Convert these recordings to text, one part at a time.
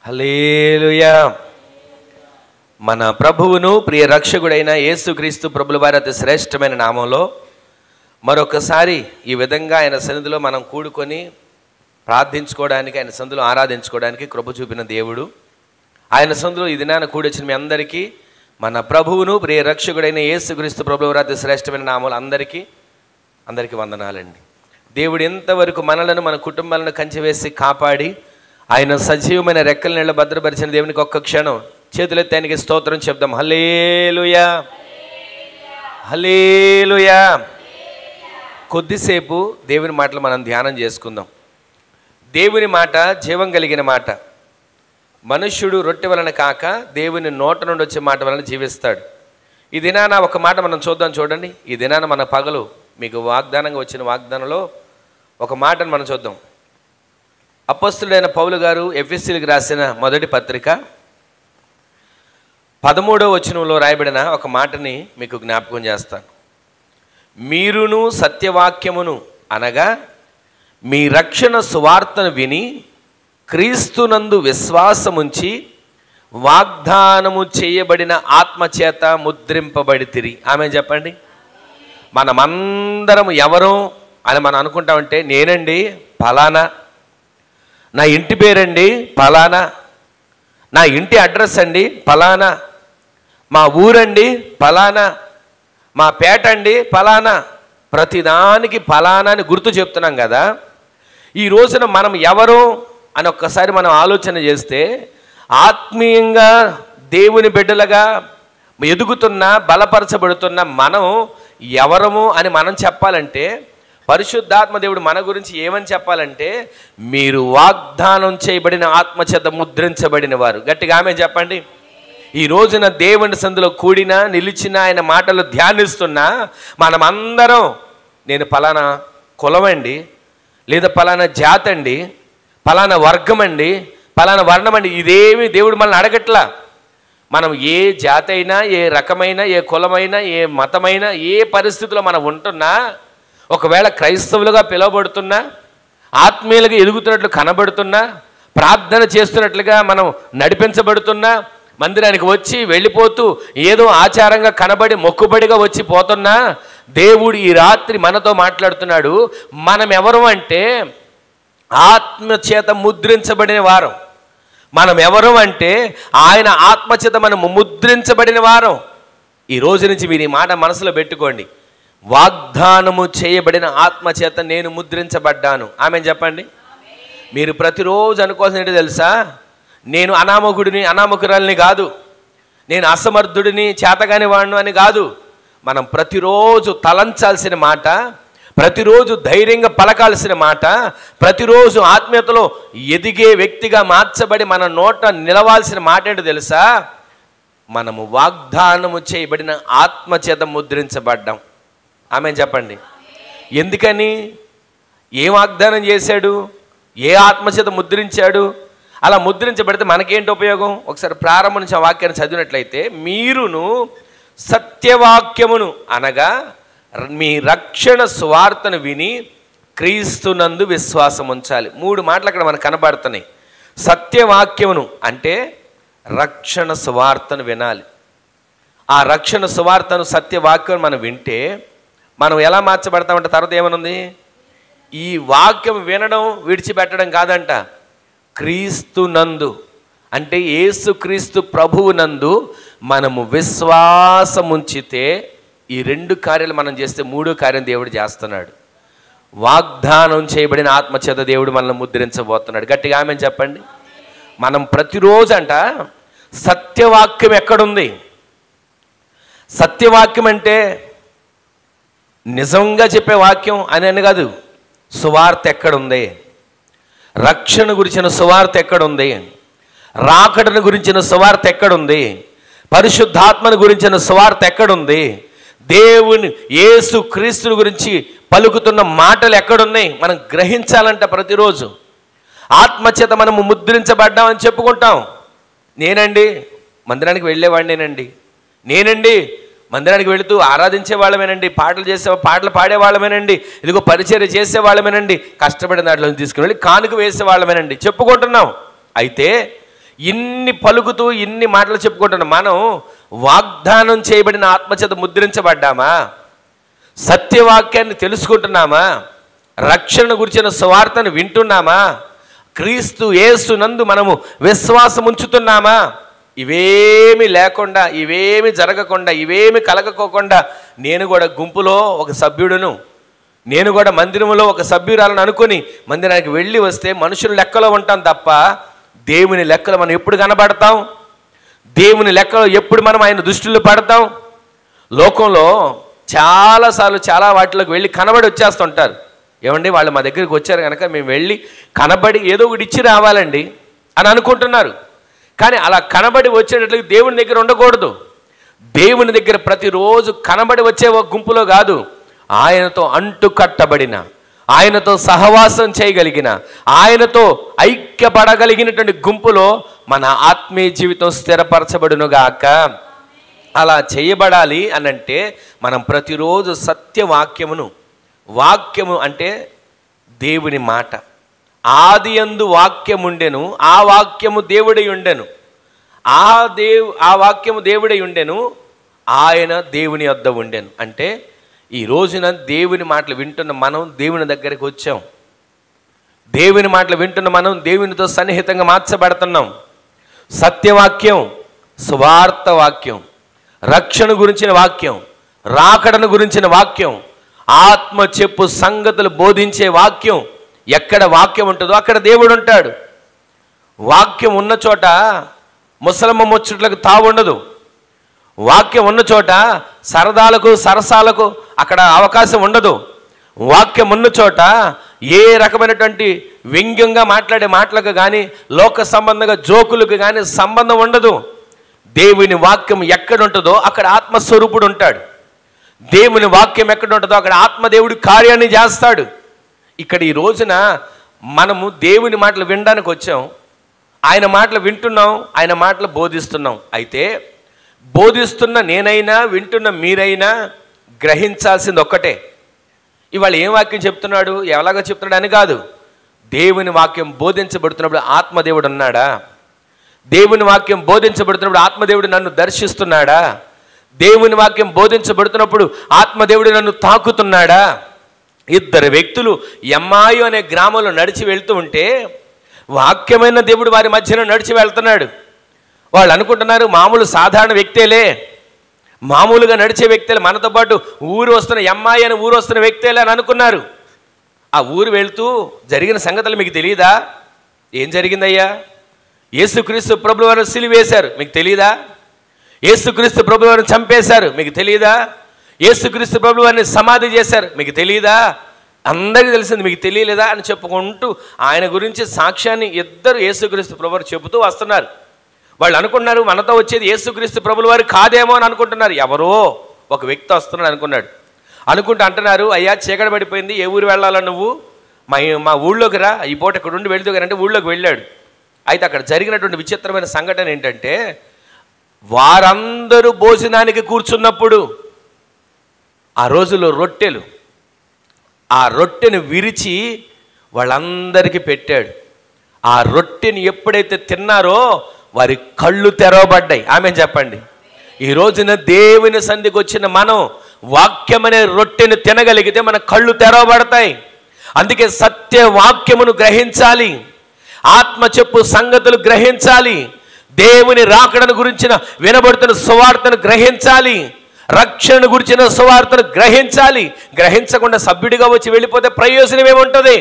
హల్లెలూయా. మన ప్రభువును ప్రియ రక్షకుడైన యేసుక్రీస్తు ప్రభుల వారి అతి శ్రేష్టమైన నామంలో మరొకసారి ఈ విధంగా ఆయన సన్నిధిలో మనం కూడుకొని ప్రార్థించుకోవడానికి, ఆయన సన్నిధిలో ఆరాధించుకోవడానికి కృప చూపిన దేవుడు. ఆయన సన్నిధిలో ఈ దినాన కూడొచ్చిన మీ అందరికీ మన ప్రభువును ప్రియ రక్షకుడైన యేసుక్రీస్తు ప్రభుల వారి అతి శ్రేష్టమైన నామంలో అందరికీ వందనాలండి. దేవుడు ఎంతవరకు మనలను, మన కుటుంబాలను కంచెవేసి కాపాడి ఆయన సజీవమైన రెక్కల నీళ్ళ భద్రపరిచిన దేవునికి ఒక్క క్షణం చేతులెత్తి ఆయనకి స్తోత్రం చెప్దాం. హల్లెలూయా, హల్లెలూయా. కొద్దిసేపు దేవుని మాటలు మనం ధ్యానం చేసుకుందాం. దేవుని మాట జీవం కలిగిన మాట. మనుష్యుడు రొట్టె వలన కాక దేవుని నోట నుండి వచ్చే మాట వలన జీవిస్తాడు. ఈ దినాన ఒక మాట మనం చూడండి. ఈ దినాన మన పగలు మీకు వాగ్దానంగా వచ్చిన వాగ్దానంలో ఒక మాటను మనం చూద్దాం. అపొస్తలుడైన పౌలు గారు ఎఫెసీయులకు రాసిన మొదటి పత్రిక 13వ వచనంలో రాయబడిన ఒక మాటని మీకు జ్ఞాపకం చేస్తాను. మీరును సత్యవాక్యమును అనగా మీ రక్షణ సువార్తను విని క్రీస్తునందు విశ్వాసముంచి వాగ్దానము చేయబడిన ఆత్మచేత ముద్రింపబడితిరి. ఆమె చెప్పండి. మనమందరం ఎవరు అని మనం అనుకుంటామంటే, నేనండి ఫలానా, నా ఇంటి పేరండి ఫలానా, నా ఇంటి అడ్రస్ అండి ఫలానా, మా ఊరండి ఫలానా, మా పేట అండి ఫలానా, ప్రతిదానికి ఫలానా అని గుర్తు చెప్తున్నాం కదా. ఈ రోజున మనం ఎవరు అని ఒక్కసారి మనం ఆలోచన చేస్తే, ఆత్మీయంగా దేవుని బిడ్డలుగా ఎదుగుతున్న, బలపరచబడుతున్న మనం ఎవరము అని మనం చెప్పాలంటే, పరిశుద్ధాత్మ దేవుడు మన గురించి ఏమని చెప్పాలంటే, మీరు వాగ్దానం చేయబడిన ఆత్మచేత ముద్రించబడిన వారు. గట్టిగా ఆమె చెప్పండి. ఈ రోజున దేవుని సందులో కూడినా, నిలిచిన, ఆయన మాటలు ధ్యానిస్తున్నా మనమందరం నేను ఫలానా కులమండి, లేదా ఫలానా జాతి అండి, ఫలానా వర్గం అండి, ఫలానా వర్ణం అండి, ఇదేమి దేవుడు మనల్ని అడగట్లా. మనం ఏ జాతి అయినా, ఏ రకమైన, ఏ కులమైనా, ఏ మతమైనా, ఏ పరిస్థితిలో మనం ఉంటున్నా, ఒకవేళ క్రైస్తవులుగా పిలువబడుతున్నా, ఆత్మీయులుగా ఎదుగుతున్నట్లు కనబడుతున్నా, ప్రార్థన చేస్తున్నట్లుగా మనం నడిపించబడుతున్నా, మందిరానికి వచ్చి వెళ్ళిపోతూ ఏదో ఆచారంగా కనబడి మొక్కుబడిగా వచ్చి పోతున్నా, దేవుడు ఈ రాత్రి మనతో మాట్లాడుతున్నాడు. మనం ఎవరు అంటే ఆత్మచేత ముద్రించబడిన వారం. మనం ఎవరు అంటే ఆయన ఆత్మచేత మనము ముద్రించబడిన వారం. ఈ రోజు నుంచి మీరు ఈ మాట మనసులో పెట్టుకోండి. వాగ్దానము చేయబడిన ఆత్మచేత నేను ముద్రించబడ్డాను. ఆమె చెప్పండి. మీరు ప్రతిరోజు అనుకోవాల్సిన ఏంటో తెలుసా? నేను అనామకుడిని, అనామకురాలిని కాదు, నేను అసమర్థుడిని, చేతగాని వాడిని అని కాదు. మనం ప్రతిరోజు తలంచాల్సిన మాట, ప్రతిరోజు ధైర్యంగా పలకాల్సిన మాట, ప్రతిరోజు ఆత్మీయతలో ఎదిగే వ్యక్తిగా మార్చబడి మన నోట నిలవాల్సిన మాట ఏంటో తెలుసా? మనము వాగ్దానము చేయబడిన ఆత్మచేత ముద్రించబడ్డాం. ఆమె చెప్పండి. ఎందుకని? ఏ వాగ్దానం చేశాడు? ఏ ఆత్మచేత ముద్రించాడు? అలా ముద్రించబడితే మనకేంటి ఉపయోగం? ఒకసారి ప్రారంభం నుంచి ఆ వాక్యాన్ని చదివినట్లయితే, మీరును సత్యవాక్యమును అనగా మీ రక్షణ సువార్తను విని క్రీస్తునందు విశ్వాసం ఉంచాలి. 3 మాటలు అక్కడ మనకు కనబడుతున్నాయి. సత్యవాక్యమును అంటే రక్షణ సువార్తను వినాలి. ఆ రక్షణ సువార్తను, సత్యవాక్యం మనం వింటే మనం ఎలా మార్చబడతామంటే, తర్వాత ఏమనుంది? ఈ వాక్యం వినడం విడిచిపెట్టడం కాదంట. క్రీస్తునందు అంటే యేసుక్రీస్తు ప్రభువునందు మనము విశ్వాసం ఉంచితే ఈ 2 కార్యాలు మనం చేస్తే 3వ కార్యం దేవుడు చేస్తున్నాడు. వాగ్దానం చేయబడిన ఆత్మచేత దేవుడు మనల్ని ముద్రించబోతున్నాడు. గట్టిగా ఆమె చెప్పండి. మనం ప్రతిరోజు అంట సత్యవాక్యం ఎక్కడుంది? సత్యవాక్యం అంటే నిజంగా చెప్పే వాక్యం అని కాదు. సువార్త ఎక్కడుంది? రక్షణ గురించిన సువార్త ఎక్కడుంది? రాకడను గురించిన సువార్త ఎక్కడుంది? పరిశుద్ధాత్మను గురించిన సువార్త ఎక్కడుంది? దేవుని యేసు క్రీస్తుని గురించి పలుకుతున్న మాటలు ఎక్కడున్నాయి? మనం గ్రహించాలంట. ప్రతిరోజు ఆత్మచేత మనము ముద్రించబడ్డామని చెప్పుకుంటాం. నేనండి మందిరానికి వెళ్ళేవాడినేనండి, నేనండి మందిరానికి వెళుతూ ఆరాధించే వాళ్ళమేనండి, పాటలు పాడేవాళ్ళమేనండి, ఇదిగో పరిచర్య చేసేవాళ్ళమేనండి, కష్టపడిన దాంట్లో తీసుకుని వెళ్ళి కానుక వేసే వాళ్ళమేనండి చెప్పుకుంటున్నాం. అయితే ఇన్ని పలుకుతూ ఇన్ని మాటలు చెప్పుకుంటున్నాం. మనం వాగ్దానం చేయబడిన ఆత్మచేత ముద్రించబడ్డామా? సత్యవాక్యాన్ని తెలుసుకుంటున్నామా? రక్షణ గురించిన సువార్తను వింటున్నామా? క్రీస్తు యేసు నందు మనము విశ్వాసం ఉంచుతున్నామా? ఇవేమి లేకుండా, ఇవేమి జరగకుండా, ఇవేమి కలగకోకుండా నేను కూడా గుంపులో ఒక సభ్యుడును, నేను కూడా మందిరంలో ఒక సభ్యురాలను అనుకుని మందిరానికి వెళ్ళి వస్తే మనుషుల లెక్కలో ఉంటాం తప్ప దేవుని లెక్కలో మనం ఎప్పుడు కనబడతాం? దేవుని లెక్కలో ఎప్పుడు మనం ఆయన దృష్టిలో పడతాం? లోకంలో చాలాసార్లు చాలా వాటిలోకి వెళ్ళి కనబడి వచ్చేస్తుంటారు. ఏమండి వాళ్ళు మా దగ్గరికి వచ్చారు కనుక మేము వెళ్ళి కనబడి ఏదో ఒకటి ఇచ్చి రావాలండి అని అనుకుంటున్నారు. కానీ అలా కనబడి వచ్చేటట్లకి దేవుని దగ్గర ఉండకూడదు. దేవుని దగ్గర ప్రతిరోజు కనబడి వచ్చే ఒక గుంపులో కాదు, ఆయనతో అంటు కట్టబడిన, ఆయనతో సహవాసం చేయగలిగిన, ఆయనతో ఐక్యపడగలిగినటువంటి గుంపులో మన ఆత్మీయ జీవితం స్థిరపరచబడునుగాక. అలా చేయబడాలి అనంటే మనం ప్రతిరోజు సత్యవాక్యమును, వాక్యము అంటే దేవుని మాట, ఆది యందు వాక్యం ఉండెను, ఆ వాక్యము దేవుడై ఉండెను, ఆ వాక్యము దేవుడై ఉండెను, ఆయన దేవుని యొద్ద ఉండెను. అంటే ఈ రోజున దేవుని మాటలు వింటున్న మనం దేవుని దగ్గరికి వచ్చాం. దేవుని మాటలు వింటున్న మనం దేవునితో సన్నిహితంగా మార్చబడుతున్నాం. సత్యవాక్యం, సువార్త వాక్యం, రక్షణ గురించిన వాక్యం, రాకడను గురించిన వాక్యం, ఆత్మ చెప్పు సంగతులు బోధించే వాక్యం. ఎక్కడ వాక్యం ఉంటుందో అక్కడ దేవుడు ఉంటాడు. వాక్యం ఉన్న చోట ముసలమ్మ ముచ్చట్లకు తావుండదు. వాక్యం ఉన్న చోట సరదాలకు సరసాలకు అక్కడ అవకాశం ఉండదు. వాక్యం ఉన్న చోట ఏ రకమైనటువంటి వ్యంగ్యంగా మాట్లాడే మాటలకు కానీ, లోక సంబంధంగా జోకులకు కానీ సంబంధం ఉండదు. దేవుని వాక్యం ఎక్కడ ఉంటుందో అక్కడ ఆత్మస్వరూపుడు ఉంటాడు. దేవుని వాక్యం ఎక్కడ ఉంటుందో అక్కడ ఆత్మదేవుడి కార్యాన్ని చేస్తాడు. ఇక్కడ ఈ రోజున మనము దేవుని మాటలు వినడానికి వచ్చాం, ఆయన మాటలు వింటున్నాం, ఆయన మాటలు బోధిస్తున్నాం. అయితే బోధిస్తున్న నేనైనా వింటున్న మీరైనా గ్రహించాల్సింది ఒక్కటే, ఇవాళ ఏం వాక్యం చెప్తున్నాడు, ఎలాగో చెప్తున్నాడు అని కాదు. దేవుని వాక్యం బోధించబడుతున్నప్పుడు ఆత్మదేవుడు ఉన్నాడా? దేవుని వాక్యం బోధించబడుతున్నప్పుడు ఆత్మదేవుడు నన్ను దర్శిస్తున్నాడా? దేవుని వాక్యం బోధించబడుతున్నప్పుడు ఆత్మదేవుడు నన్ను తాకుతున్నాడా? ఇద్దరు వ్యక్తులు ఎమ్మాయి అనే గ్రామంలో నడిచి వెళ్తూ ఉంటే వాక్యమైన దేవుడు వారి మధ్యలో నడిచి వెళ్తున్నాడు. వాళ్ళు అనుకుంటున్నారు మామూలు సాధారణ వ్యక్తేలే, మామూలుగా నడిచే వ్యక్తులు, మనతో పాటు ఊరు వస్తున్న ఎమ్మాయి అని ఊరు వస్తున్న వ్యక్తులే అని అనుకున్నారు. ఆ ఊరు వెళ్తూ జరిగిన సంగతులు మీకు తెలియదా? ఏం జరిగిందయ్యా? యేసుక్రీస్తు ప్రభువు వారిని సిలువేశారు, మీకు తెలియదా? యేసుక్రీస్తు ప్రభువు వారిని చంపేశారు, మీకు తెలియదా? యేసుక్రీస్తు ప్రభువు వారిని సమాధి చేశారు, మీకు తెలియదా? అందరికీ తెలిసింది, మీకు తెలియలేదా అని చెప్పుకుంటూ ఆయన గురించి సాక్ష్యాన్ని ఇద్దరు యేసుక్రీస్తు ప్రభువు వారు చెబుతూ వస్తున్నారు. వాళ్ళు అనుకున్నారు మనతో వచ్చేది యేసుక్రీస్తు ప్రభువు వారు కాదేమో అని అనుకుంటున్నారు. ఎవరో ఒక వ్యక్తి వస్తున్నాడు అనుకున్నాడు. అనుకుంటూ అంటున్నారు, అయ్యా చీకటి పడిపోయింది, ఏ ఊరు వెళ్ళాలా నువ్వు? మా ఊళ్ళోకి రా, ఈ పూట ఇక్కడ నుండి వెళ్తూ అంటే ఊళ్ళోకి వెళ్ళాడు. అయితే అక్కడ జరిగినటువంటి విచిత్రమైన సంఘటన ఏంటంటే, వారందరూ భోజనానికి కూర్చున్నప్పుడు ఆ రోజుల్లో రొట్టెలు, ఆ రొట్టెను విరిచి వాళ్ళందరికీ పెట్టాడు. ఆ రొట్టెని ఎప్పుడైతే తిన్నారో వారి కళ్ళు తెరవబడ్డాయి. ఆమెన్ చెప్పండి. ఈ రోజున దేవుని సన్నిధికి వచ్చిన మనం వాక్యమనే రొట్టెను తినగలిగితే మన కళ్ళు తెరవబడతాయి. అందుకే సత్య వాక్యమును గ్రహించాలి, ఆత్మ చెప్పు సంగతులు గ్రహించాలి, దేవుని రాకడను గురించిన వినబడుతున్న సువార్తను గ్రహించాలి, రక్షణ గురించిన సువార్తను గ్రహించాలి. గ్రహించకుండా సభ్యుడిగా వచ్చి వెళ్ళిపోతే ప్రయోజనం ఏముంటుంది?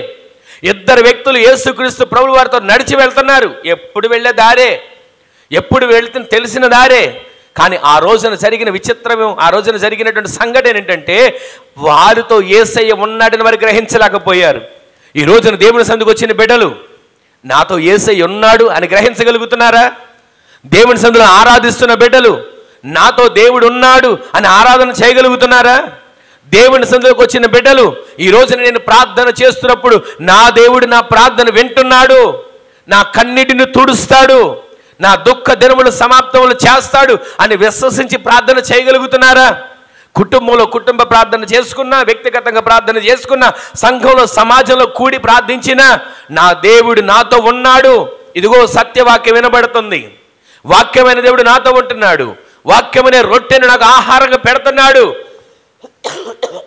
ఇద్దరు వ్యక్తులు యేసుక్రీస్తు ప్రభువు వారితో నడిచి వెళ్తున్నారు. ఎప్పుడు వెళ్ళే దారే, ఎప్పుడు వెళ్తున్న తెలిసిన దారే. కానీ ఆ రోజున జరిగిన విచిత్రము, ఆ రోజున జరిగినటువంటి సంఘటన ఏంటంటే, వారితో యేసయ్య ఉన్నాడని వారు గ్రహించలేకపోయారు. ఈ రోజున దేవుని సందుకు వచ్చిన బిడ్డలు నాతో యేసయ్య ఉన్నాడు అని గ్రహించగలుగుతున్నారా? దేవుని సందులో ఆరాధిస్తున్న బిడ్డలు నాతో దేవుడు ఉన్నాడు అని ఆరాధన చేయగలుగుతున్నారా? దేవుని సందులోకి వచ్చిన బిడ్డలు ఈ రోజున నేను ప్రార్థన చేస్తున్నప్పుడు నా దేవుడు నా ప్రార్థన వింటున్నాడు, నా కన్నిటిని తుడుస్తాడు, నా దుఃఖ దినములు సమాప్తములు చేస్తాడు అని విశ్వసించి ప్రార్థన చేయగలుగుతున్నారా? కుటుంబంలో కుటుంబ ప్రార్థన చేసుకున్నా, వ్యక్తిగతంగా ప్రార్థన చేసుకున్నా, సంఘంలో సమాజంలో కూడి ప్రార్థించినా నా దేవుడు నాతో ఉన్నాడు ఇదిగో సత్యవాక్యం వినబడుతుంది, వాక్యమైన దేవుడు నాతో ఉంటున్నాడు, వాక్యమనే రొట్టెను నాకు ఆహారంగా పెడుతున్నాడు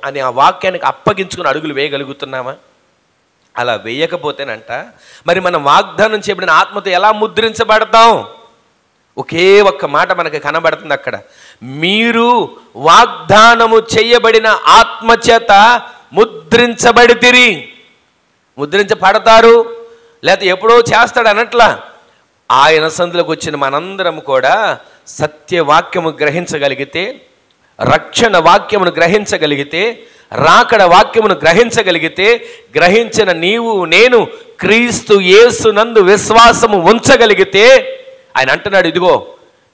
అని ఆ వాక్యానికి అప్పగించుకుని అడుగులు వేయగలుగుతున్నామా? అలా వేయకపోతేనంట మరి మనం వాగ్దానం చేయబడిన ఆత్మతో ఎలా ముద్రించబడతాం? ఒకే ఒక్క మాట మనకి కనబడుతుంది అక్కడ, మీరు వాగ్దానము చేయబడిన ఆత్మ చేత ముద్రించబడితిరి. ముద్రించబడతారు లేకపోతే ఎప్పుడో చేస్తాడు అనట్లా. ఆయన సందులోకి వచ్చిన మనందరం కూడా సత్యవాక్యము గ్రహించగలిగితే, రక్షణ వాక్యమును గ్రహించగలిగితే, రాకడ వాక్యమును గ్రహించగలిగితే, గ్రహించిన నీవు నేను క్రీస్తు యేసునందు విశ్వాసము ఉంచగలిగితే ఆయన అంటున్నాడు, ఇదిగో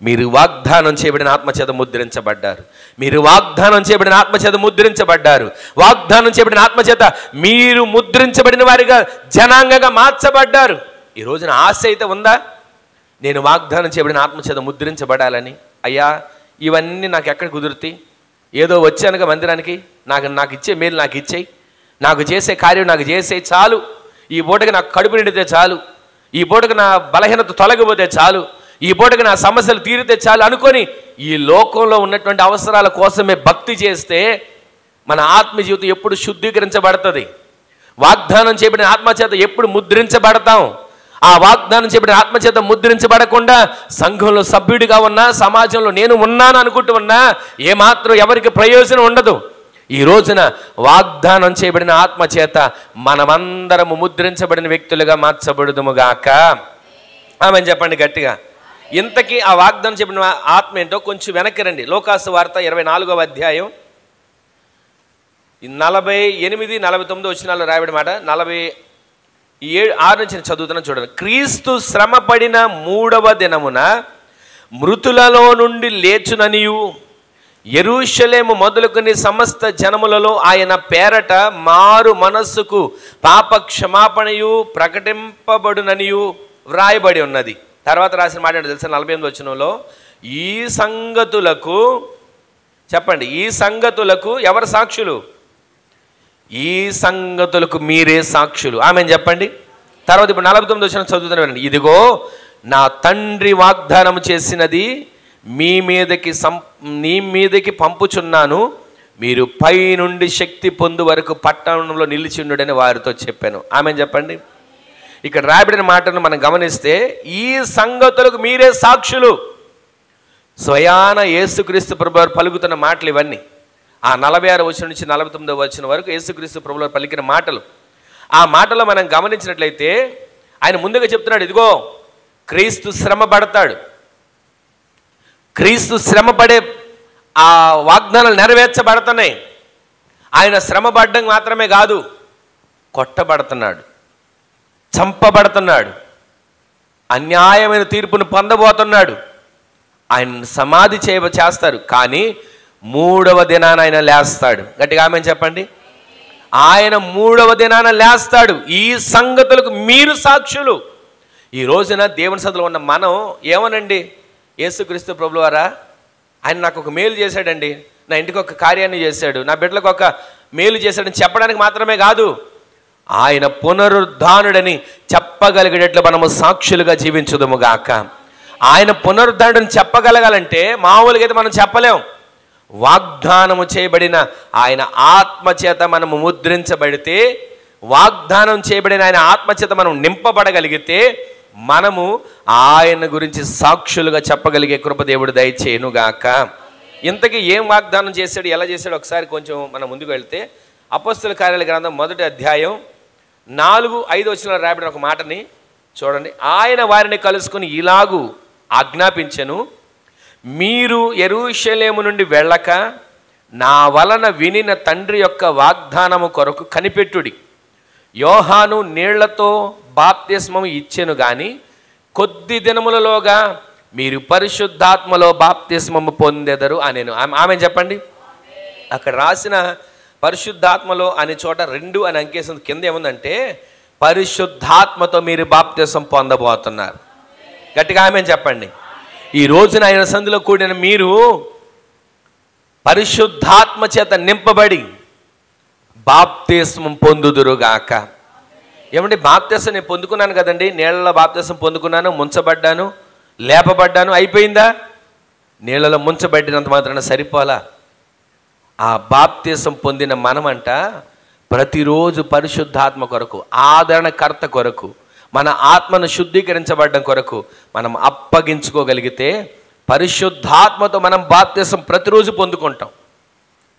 మీరు వాగ్దానం చేయబడిన ఆత్మచేత ముద్రించబడ్డారు, మీరు వాగ్దానం చేయబడిన ఆత్మచేత ముద్రించబడ్డారు, వాగ్దానం చేయబడిన ఆత్మచేత మీరు ముద్రించబడిన వారిగా జనాంగంగా మార్చబడ్డారు. ఈ రోజున ఆశ అయితే ఉందా? నేను వాగ్దానం చేయబడిన ఆత్మచేత ముద్రించబడాలని. అయ్యా ఇవన్నీ నాకు ఎక్కడ కుదురుతాయి? ఏదో వచ్చానుగా మందిరానికి, నాకు ఇచ్చే మేలు నాకు ఇచ్చేయి, నాకు చేసే కార్యం నాకు చేసే చాలు, ఈ పూటకి నాకు కడుపు నిండితే చాలు, ఈ పూటకి నా బలహీనత తొలగిపోతే చాలు, ఈ పూటకి నా సమస్యలు తీరితే చాలు అనుకొని ఈ లోకంలో ఉన్నటువంటి అవసరాల కోసమే భక్తి చేస్తే మన ఆత్మ జీవితం ఎప్పుడు శుద్ధీకరించబడుతుంది? వాగ్దానం చేయబడిన ఆత్మచేత ఎప్పుడు ముద్రించబడతాం? ఆ వాగ్దానం చేయబడిన ఆత్మచేత ముద్రించబడకుండా సంఘంలో సభ్యుడిగా ఉన్నా, సమాజంలో నేను ఉన్నాను అనుకుంటూ ఉన్నా ఏమాత్రం ఎవరికి ప్రయోజనం ఉండదు. ఈ రోజున వాగ్దానం చేయబడిన ఆత్మచేత మనమందరము ముద్రించబడిన వ్యక్తులుగా మార్చబడుదుముగాక. ఆమె చెప్పండి గట్టిగా. ఇంతకీ ఆ వాగ్దానం చెప్పిన ఆత్మ ఏంటో కొంచెం వెనక్కి రండి. లోకాసు వార్త 24వ అధ్యాయం 48, 49 వచనాల్లో రాయబడిన మాట. 47, 6 నుంచి చదువుతున్నా చూడండి. క్రీస్తు శ్రమపడిన 3వ దినమున మృతులలో నుండి లేచుననియు, యెరూషలేము మొదలుకొని సమస్త జనములలో ఆయన పేరట మారు మనస్సుకు పాప క్షమాపణయు ప్రకటింపబడుననియు వ్రాయబడి ఉన్నది. తర్వాత రాసిన మాట తెలుసా? 48వ వచనంలో, ఈ సంగతులకు చెప్పండి, ఈ సంగతులకు ఎవరు సాక్షులు? ఈ సంగతులకు మీరే సాక్షులు. ఆమె చెప్పండి. తర్వాత ఇప్పుడు 49వ వచనం చదువుతున్నాను. ఇదిగో నా తండ్రి వాగ్దానం చేసినది మీ మీదకి పంపుచున్నాను, మీరు పై నుండి శక్తి పొందు వరకు పట్టణంలో నిలిచిండుడని వారితో చెప్పాను. ఆమె చెప్పండి. ఇక్కడ రాయబడిన మాటను మనం గమనిస్తే ఈ సంగతులకు మీరే సాక్షులు. స్వయాన యేసుక్రీస్తు ప్రభువారు పలుకుతున్న మాటలు ఇవన్నీ. ఆ 46వ వచనం నుంచి 49వ వచనం వరకు యేసుక్రీస్తు ప్రభువారు పలికిన మాటలు. ఆ మాటలో మనం గమనించినట్లయితే ఆయన ముందుగా చెప్తున్నాడు, ఇదిగో క్రీస్తు శ్రమ పడతాడు, క్రీస్తు శ్రమపడే ఆ వాగ్దానాలు నెరవేర్చబడుతున్నాయి. ఆయన శ్రమ పడడం మాత్రమే కాదు, కొట్టబడుతున్నాడు, చంపబడుతున్నాడు, అన్యాయమైన తీర్పును పొందబోతున్నాడు. ఆయన సమాధి చేస్తారు, కానీ 3వ దినాన ఆయన లేస్తాడు. గట్టిగా ఆమె చెప్పండి. ఆయన 3వ దినాన లేస్తాడు. ఈ సంగతులకు మీరు సాక్షులు. ఈ రోజున దేవుని సన్నిధిలో ఉన్న మనం ఏమనండి, యేసుక్రీస్తు ప్రభువారా ఆయన నాకు ఒక మేలు చేశాడండి, నా ఇంటికి ఒక కార్యాన్ని చేశాడు, నా బిడ్డలకు ఒక మేలు చేశాడని చెప్పడానికి మాత్రమే కాదు, ఆయన పునరుద్ధానుడని చెప్పగలిగేటట్లు మనము సాక్షులుగా జీవించుదుముగాక. ఆయన పునరుద్ధానుడని చెప్పగలగాలంటే మామూలుగా అయితే మనం చెప్పలేం. వాగ్దానము చేయబడిన ఆయన ఆత్మచేత మనము ముద్రించబడితే, వాగ్దానం చేయబడిన ఆయన ఆత్మచేత మనం నింపబడగలిగితే మనము ఆయన గురించి సాక్షులుగా చెప్పగలిగే కృప దేవుడు దయచేయునుగాక. ఇంతకీ ఏం వాగ్దానం చేశాడు, ఎలా చేశాడు ఒకసారి కొంచెం మనం ముందుకు వెళ్తే అపోస్తలుల కార్యాల గ్రంథం 1వ అధ్యాయం 4, 5 వచనాల్లో రాయబడిన ఒక మాటని చూడండి. ఆయన వారిని కలుసుకుని ఇలాగూ ఆజ్ఞాపించెను, మీరు యెరూషలేము నుండి వెళ్ళక నా వలన వినిన తండ్రి యొక్క వాగ్దానము కొరకు కనిపెట్టుడి. యోహాను నీళ్లతో బాప్తిస్మము ఇచ్చెను గాని కొద్ది దినములలోగా మీరు పరిశుద్ధాత్మలో బాప్తిస్మము పొందెదరు అనేను. ఆమె చెప్పండి. అక్కడ రాసిన పరిశుద్ధాత్మలో అనే చోట 2 అని అంకేసం కింద ఏముందంటే పరిశుద్ధాత్మతో మీరు బాప్తిస్మం పొందబోతున్నారు. గట్టిగా ఆమె చెప్పండి. ఈ రోజున ఆయన సంధిలో కూడిన మీరు పరిశుద్ధాత్మ చేత నింపబడి బాప్తిస్మం పొందుదురుగాక. ఏమంటే బాప్తిసం నేను పొందుకున్నాను కదండి, నీళ్ళలో బాప్తిసం పొందుకున్నాను, ముంచబడ్డాను, లేపబడ్డాను, అయిపోయిందా? నీళ్ళలో ముంచబడినంత మాత్రాన సరిపోలా. ఆ బాప్తిసం పొందిన మనమంట ప్రతిరోజు పరిశుద్ధాత్మ కొరకు, ఆదరణకర్త కొరకు, మన ఆత్మను శుద్ధీకరించబడడం కొరకు మనం అప్పగించుకోగలిగితే పరిశుద్ధాత్మతో మనం బాప్తిసం ప్రతిరోజు పొందుకుంటాం.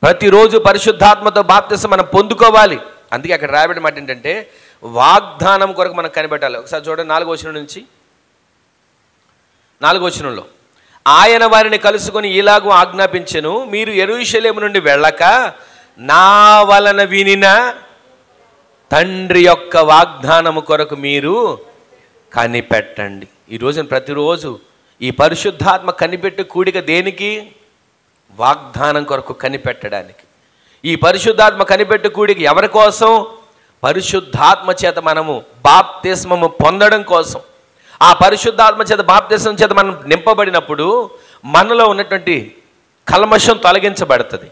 ప్రతిరోజు పరిశుద్ధాత్మతో బాప్తిసం మనం పొందుకోవాలి. అందుకే అక్కడ రాయబడిన మాట ఏంటంటే వాగ్దానం కొరకు మనం కనిపెట్టాలి. ఒకసారి చూడండి 4వ వచనం నుంచి. 4వ వచనంలో ఆయన వారిని కలుసుకొని ఇలాగూ ఆజ్ఞాపించెను, మీరు యెరూషలేము నుండి వెళ్ళక నా వలన వినిన తండ్రి యొక్క వాగ్దానము కొరకు మీరు కనిపెట్టండి. ఈరోజు ప్రతిరోజు ఈ పరిశుద్ధాత్మ కనిపెట్టే కూడిక దేనికి? వాగ్దానం కొరకు కనిపెట్టడానికి. ఈ పరిశుద్ధాత్మ కనిపెట్టే కూడిక ఎవరి కోసం? పరిశుద్ధాత్మ చేత మనము బాప్తిస్మము పొందడం కోసం. ఆ పరిశుద్ధాత్మ చేత బాప్తిస్మం చేత మనం నింపబడినప్పుడు మనలో ఉన్నటువంటి కల్మషం తొలగించబడుతుంది,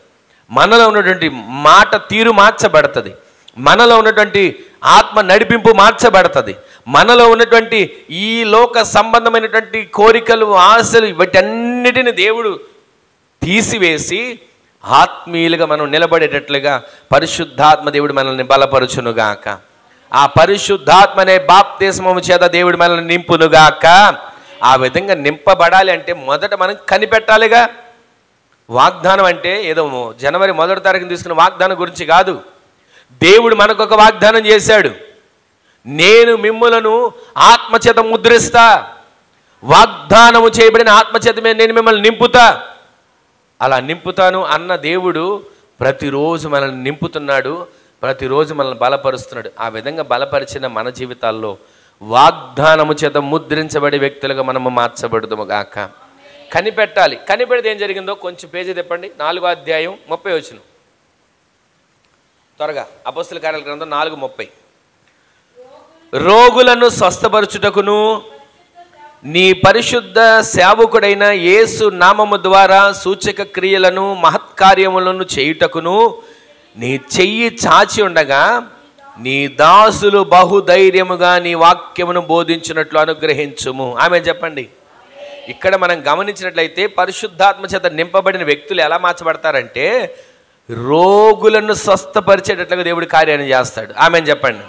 మనలో ఉన్నటువంటి మాట తీరు మార్చబడుతుంది, మనలో ఉన్నటువంటి ఆత్మ నడిపింపు మార్చబడుతుంది, మనలో ఉన్నటువంటి ఈ లోక సంబంధమైనటువంటి కోరికలు, ఆశలు, వీటన్నిటిని దేవుడు తీసివేసి ఆత్మీయులుగా మనం నిలబడేటట్లుగా పరిశుద్ధాత్మ దేవుడు మనల్ని బలపరుచునుగాక. ఆ పరిశుద్ధాత్మ అనే బాప్తిస్మము చేత దేవుడు మనల్ని నింపునుగాక. ఆ విధంగా నింపబడాలి అంటే మొదట మనం కనిపెట్టాలిగా. వాగ్దానం అంటే ఏదో జనవరి 1వ తారీఖున తీసుకున్న వాగ్దానం గురించి కాదు. దేవుడు మనకు ఒక వాగ్దానం చేశాడు, నేను మిమ్ములను ఆత్మచేత ముద్రిస్తా, వాగ్దానము చేయబడిన ఆత్మచేత నేను మిమ్మల్ని నింపుతా, అలా నింపుతాను అన్న దేవుడు ప్రతిరోజు మనల్ని నింపుతున్నాడు, ప్రతిరోజు మనల్ని బలపరుస్తున్నాడు. ఆ విధంగా బలపరిచిన మన జీవితాల్లో వాగ్దానము చేత ముద్రించబడే వ్యక్తులుగా మనము మార్చబడుదుము గాక. కనిపెట్టాలి. కనిపెడితే ఏం జరిగిందో కొంచెం పేజీ తిప్పండి. 4వ అధ్యాయం 30వ వచనం త్వరగా. అపొస్తలుల కార్యాల గ్రంథం 4:30. రోగులను స్వస్థపరచుటకును నీ పరిశుద్ధ సేవకుడైన యేసు నామము ద్వారా సూచక క్రియలను మహత్కార్యములను చేయుటకును నీ చెయ్యి చాచి ఉండగా నీ దాసులు బహుధైర్యముగా నీ వాక్యమును బోధించినట్లు అనుగ్రహించుము. ఆమె చెప్పండి. ఇక్కడ మనం గమనించినట్లయితే పరిశుద్ధాత్మ చేత నింపబడిన వ్యక్తులు ఎలా మార్చబడతారంటే రోగులను స్వస్థపరిచేటట్లుగా దేవుడి కార్యాన్ని చేస్తాడు. ఆమె చెప్పండి.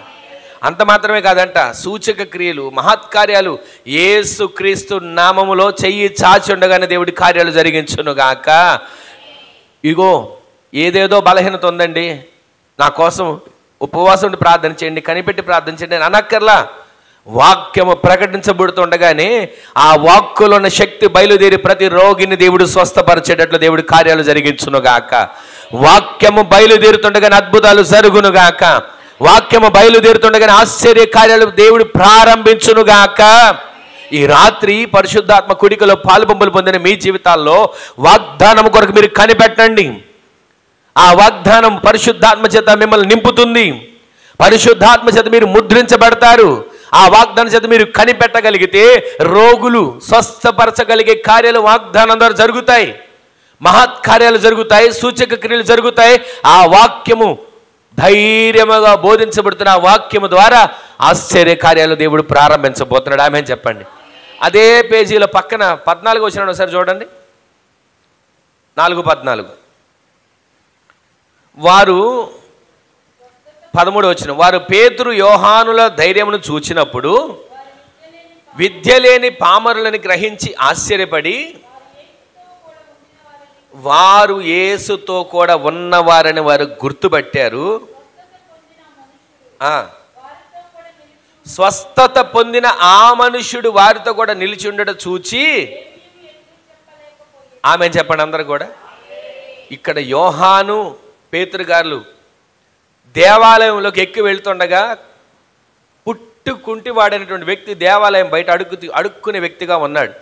అంత మాత్రమే కాదంట, సూచక క్రియలు, మహత్కార్యాలు యేసు క్రీస్తు నామములో చెయ్యి చాచి ఉండగానే దేవుడి కార్యాలు జరిగించునుగాక. ఇగో ఏదేదో బలహీనత ఉందండి, నా కోసం ఉపవాసం ఉండి ప్రార్థన చేయండి, కనిపెట్టి ప్రార్థన చేయండి అని అనక్కర్లా. వాక్యము ప్రకటించబడుతుండగానే ఆ వాక్కులో ఉన్న శక్తి బయలుదేరి ప్రతి రోగిని దేవుడు స్వస్థపరిచేటట్లు దేవుడి కార్యాలు జరిగించునుగాక. వాక్యము బయలుదేరుతుండగానే అద్భుతాలు జరుగునుగాక. వాక్యము బయలుదేరుతుండగానే ఆశ్చర్య కార్యాలు దేవుడు ప్రారంభించునుగాక. ఈ రాత్రి పరిశుద్ధాత్మ కుడికలో పాలుపంపులు పొందిన మీ జీవితాల్లో వాగ్దానం కొరకు మీరు కనిపెట్టండి. ఆ వాగ్దానం పరిశుద్ధాత్మ చేత మిమ్మల్ని నింపుతుంది. పరిశుద్ధాత్మ చేత మీరు ముద్రించబడతారు. ఆ వాగ్దానం చేత మీరు కనిపెట్టగలిగితే రోగులు స్వస్థపరచగలిగే కార్యాలు వాగ్దానం ద్వారా జరుగుతాయి, మహత్కార్యాలు జరుగుతాయి, సూచక క్రియలు జరుగుతాయి. ఆ వాక్యము ధైర్యముగా బోధించబడుతున్న ఆ వాక్యము ద్వారా ఆశ్చర్య కార్యాలు దేవుడు ప్రారంభించబోతున్నాడు. ఆమె చెప్పండి. అదే పేజీలో పక్కన 14 వచనం ఒకసారి చూడండి. 4:14. వారు 13 వచనం. వారు పేతురు యోహానుల ధైర్యమును చూచినప్పుడు విద్య లేని పామరులను గ్రహించి ఆశ్చర్యపడి వారు యేసుతో కూడా ఉన్నవారని వారు గుర్తుపట్టారు. స్వస్థత పొందిన ఆ మనుష్యుడు వారితో కూడా నిలిచి ఉండడం చూచి ఆమె చెప్పండి అందరూ కూడా. ఇక్కడ యోహాను పేతురు గారు దేవాలయంలోకి ఎక్కి వెళ్తుండగా పుట్టుకుంటి వాడైనటువంటి వ్యక్తి దేవాలయం బయట అడుక్కునే వ్యక్తిగా ఉన్నాడు.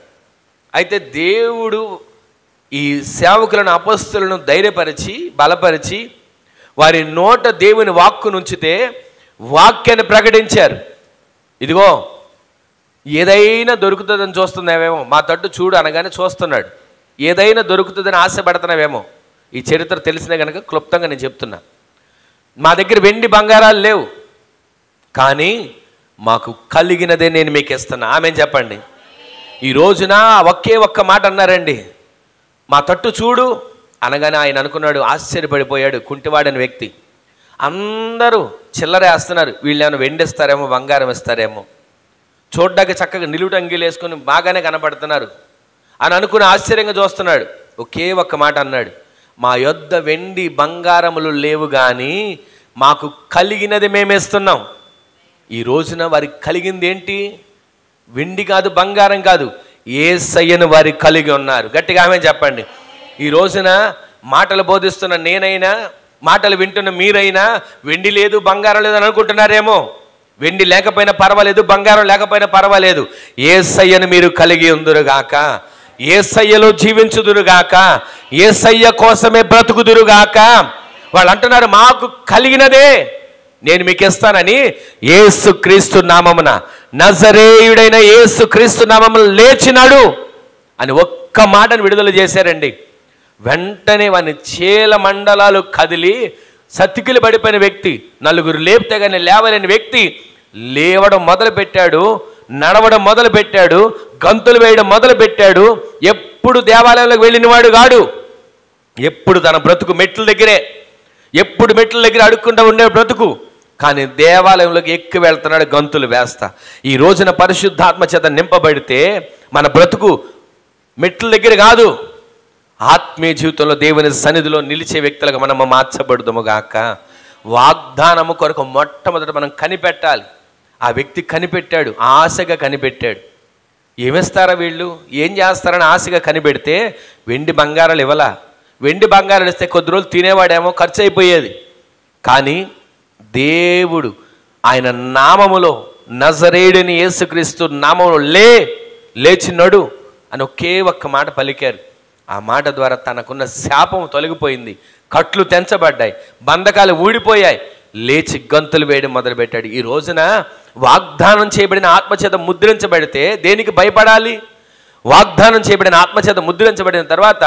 అయితే దేవుడు ఈ సేవకులను, అపొస్తలులను ధైర్యపరిచి బలపరిచి వారి నోట దేవుని వాక్కు నుంచితే వాక్యాన్ని ప్రకటించారు. ఇదిగో ఏదైనా దొరుకుతుందని చూస్తున్నావేమో, మా తట్టు చూడు అనగానే చూస్తున్నాడు. ఏదైనా దొరుకుతుందని ఆశపడుతున్నావేమో. ఈ చరిత్ర తెలిసినా కనుక క్లుప్తంగా నేను చెప్తున్నా. మా దగ్గర వెండి బంగారాలు లేవు, కానీ మాకు కలిగినదే నేను మీకు ఇస్తున్నా. ఆమె చెప్పండి. ఈ రోజున ఒకే ఒక్క మాట అన్నారండి, మా తట్టు చూడు అనగానే ఆయన అనుకున్నాడు, ఆశ్చర్యపడిపోయాడు. కుంటివాడని వ్యక్తి, అందరూ చిల్లర వేస్తున్నారు, వీళ్ళు ఏమైనా వెండిస్తారేమో బంగారం ఇస్తారేమో, చూడ్డానికి చక్కగా నిలువుటంగీలు వేసుకొని బాగానే కనపడుతున్నారు అని అనుకుని ఆశ్చర్యంగా చూస్తున్నాడు. ఒకే ఒక్క మాట అన్నాడు, మా యొద్ద వెండి బంగారములు లేవు కానీ మాకు కలిగినది మేమేస్తున్నాం. ఈ రోజున వారికి కలిగింది ఏంటి? వెండి కాదు, బంగారం కాదు, యేసయ్యను వారి కలిగి ఉన్నారు. గట్టిగా ఆమె చెప్పండి. ఈ రోజున మాటలు బోధిస్తున్న నేనైనా, మాటలు వింటున్న మీరైనా వెండి లేదు బంగారం లేదు అని అనుకుంటున్నారేమో. వెండి లేకపోయినా పర్వాలేదు, బంగారం లేకపోయినా పర్వాలేదు, యేసయ్యను మీరు కలిగి ఉందురుగాక, యేసయ్యలో జీవించుదురుగాక, యేసయ్య కోసమే బ్రతుకుదురుగాక. వాళ్ళు అంటున్నారు, మాకు కలిగినదే నేను మీకు ఇస్తానని. యేసుక్రీస్తు నామమున, నజరేయుడైన యేసుక్రీస్తు నామమున లేచినాడు అని ఒక్క మాటను విడుదల చేశారండి. వెంటనే వాని చేల మండలాలు కదిలి సతికిలు పడిపోయిన వ్యక్తి, నలుగురు లేపితే కానీ లేవలేని వ్యక్తి లేవడం మొదలుపెట్టాడు, నడవడం మొదలుపెట్టాడు, గంతులు వేయడం మొదలుపెట్టాడు. ఎప్పుడు దేవాలయంలోకి వెళ్ళినవాడు కాడు, ఎప్పుడు తన బ్రతుకు మెట్ల దగ్గరే, ఎప్పుడు మెట్ల దగ్గర అడుక్కుంటూ ఉండే బ్రతుకు. కానీ దేవాలయంలోకి ఎక్కి వెళ్తున్నాడు గంతులు వేస్తా. ఈ రోజున పరిశుద్ధాత్మ చేత నింపబడితే మన బ్రతుకు మెట్ల దగ్గర కాదు, ఆత్మీయ జీవితంలో దేవుని సన్నిధిలో నిలిచే వ్యక్తులుగా మనము మార్చబడుదుము గాక. వాగ్దానము కొరకు మొట్టమొదట మనం కనిపెట్టాలి. ఆ వ్యక్తి కనిపెట్టాడు, ఆశగా కనిపెట్టాడు. ఏమిస్తారా వీళ్ళు, ఏం చేస్తారని ఆశగా కనిపెడితే వెండి బంగారాలు ఇవ్వలా. వెండి బంగారాలు ఇస్తే కొద్ది రోజులు తినేవాడేమో, ఖర్చు అయిపోయేది. కానీ దేవుడు ఆయన నామములో, నజరేయుడైన యేసుక్రీస్తు నామములో లేచినడు అని ఒకే ఒక్క మాట పలికారు. ఆ మాట ద్వారా తనకున్న శాపం తొలగిపోయింది, కట్లు తెంచబడ్డాయి, బంధకాలు ఊడిపోయాయి, లేచి గంతులు వేయడం మొదలుపెట్టాడు. ఈ రోజున వాగ్దానం చేయబడిన ఆత్మచేత ముద్రించబడితే దేనికి భయపడాలి? వాగ్దానం చేయబడిన ఆత్మచేత ముద్రించబడిన తర్వాత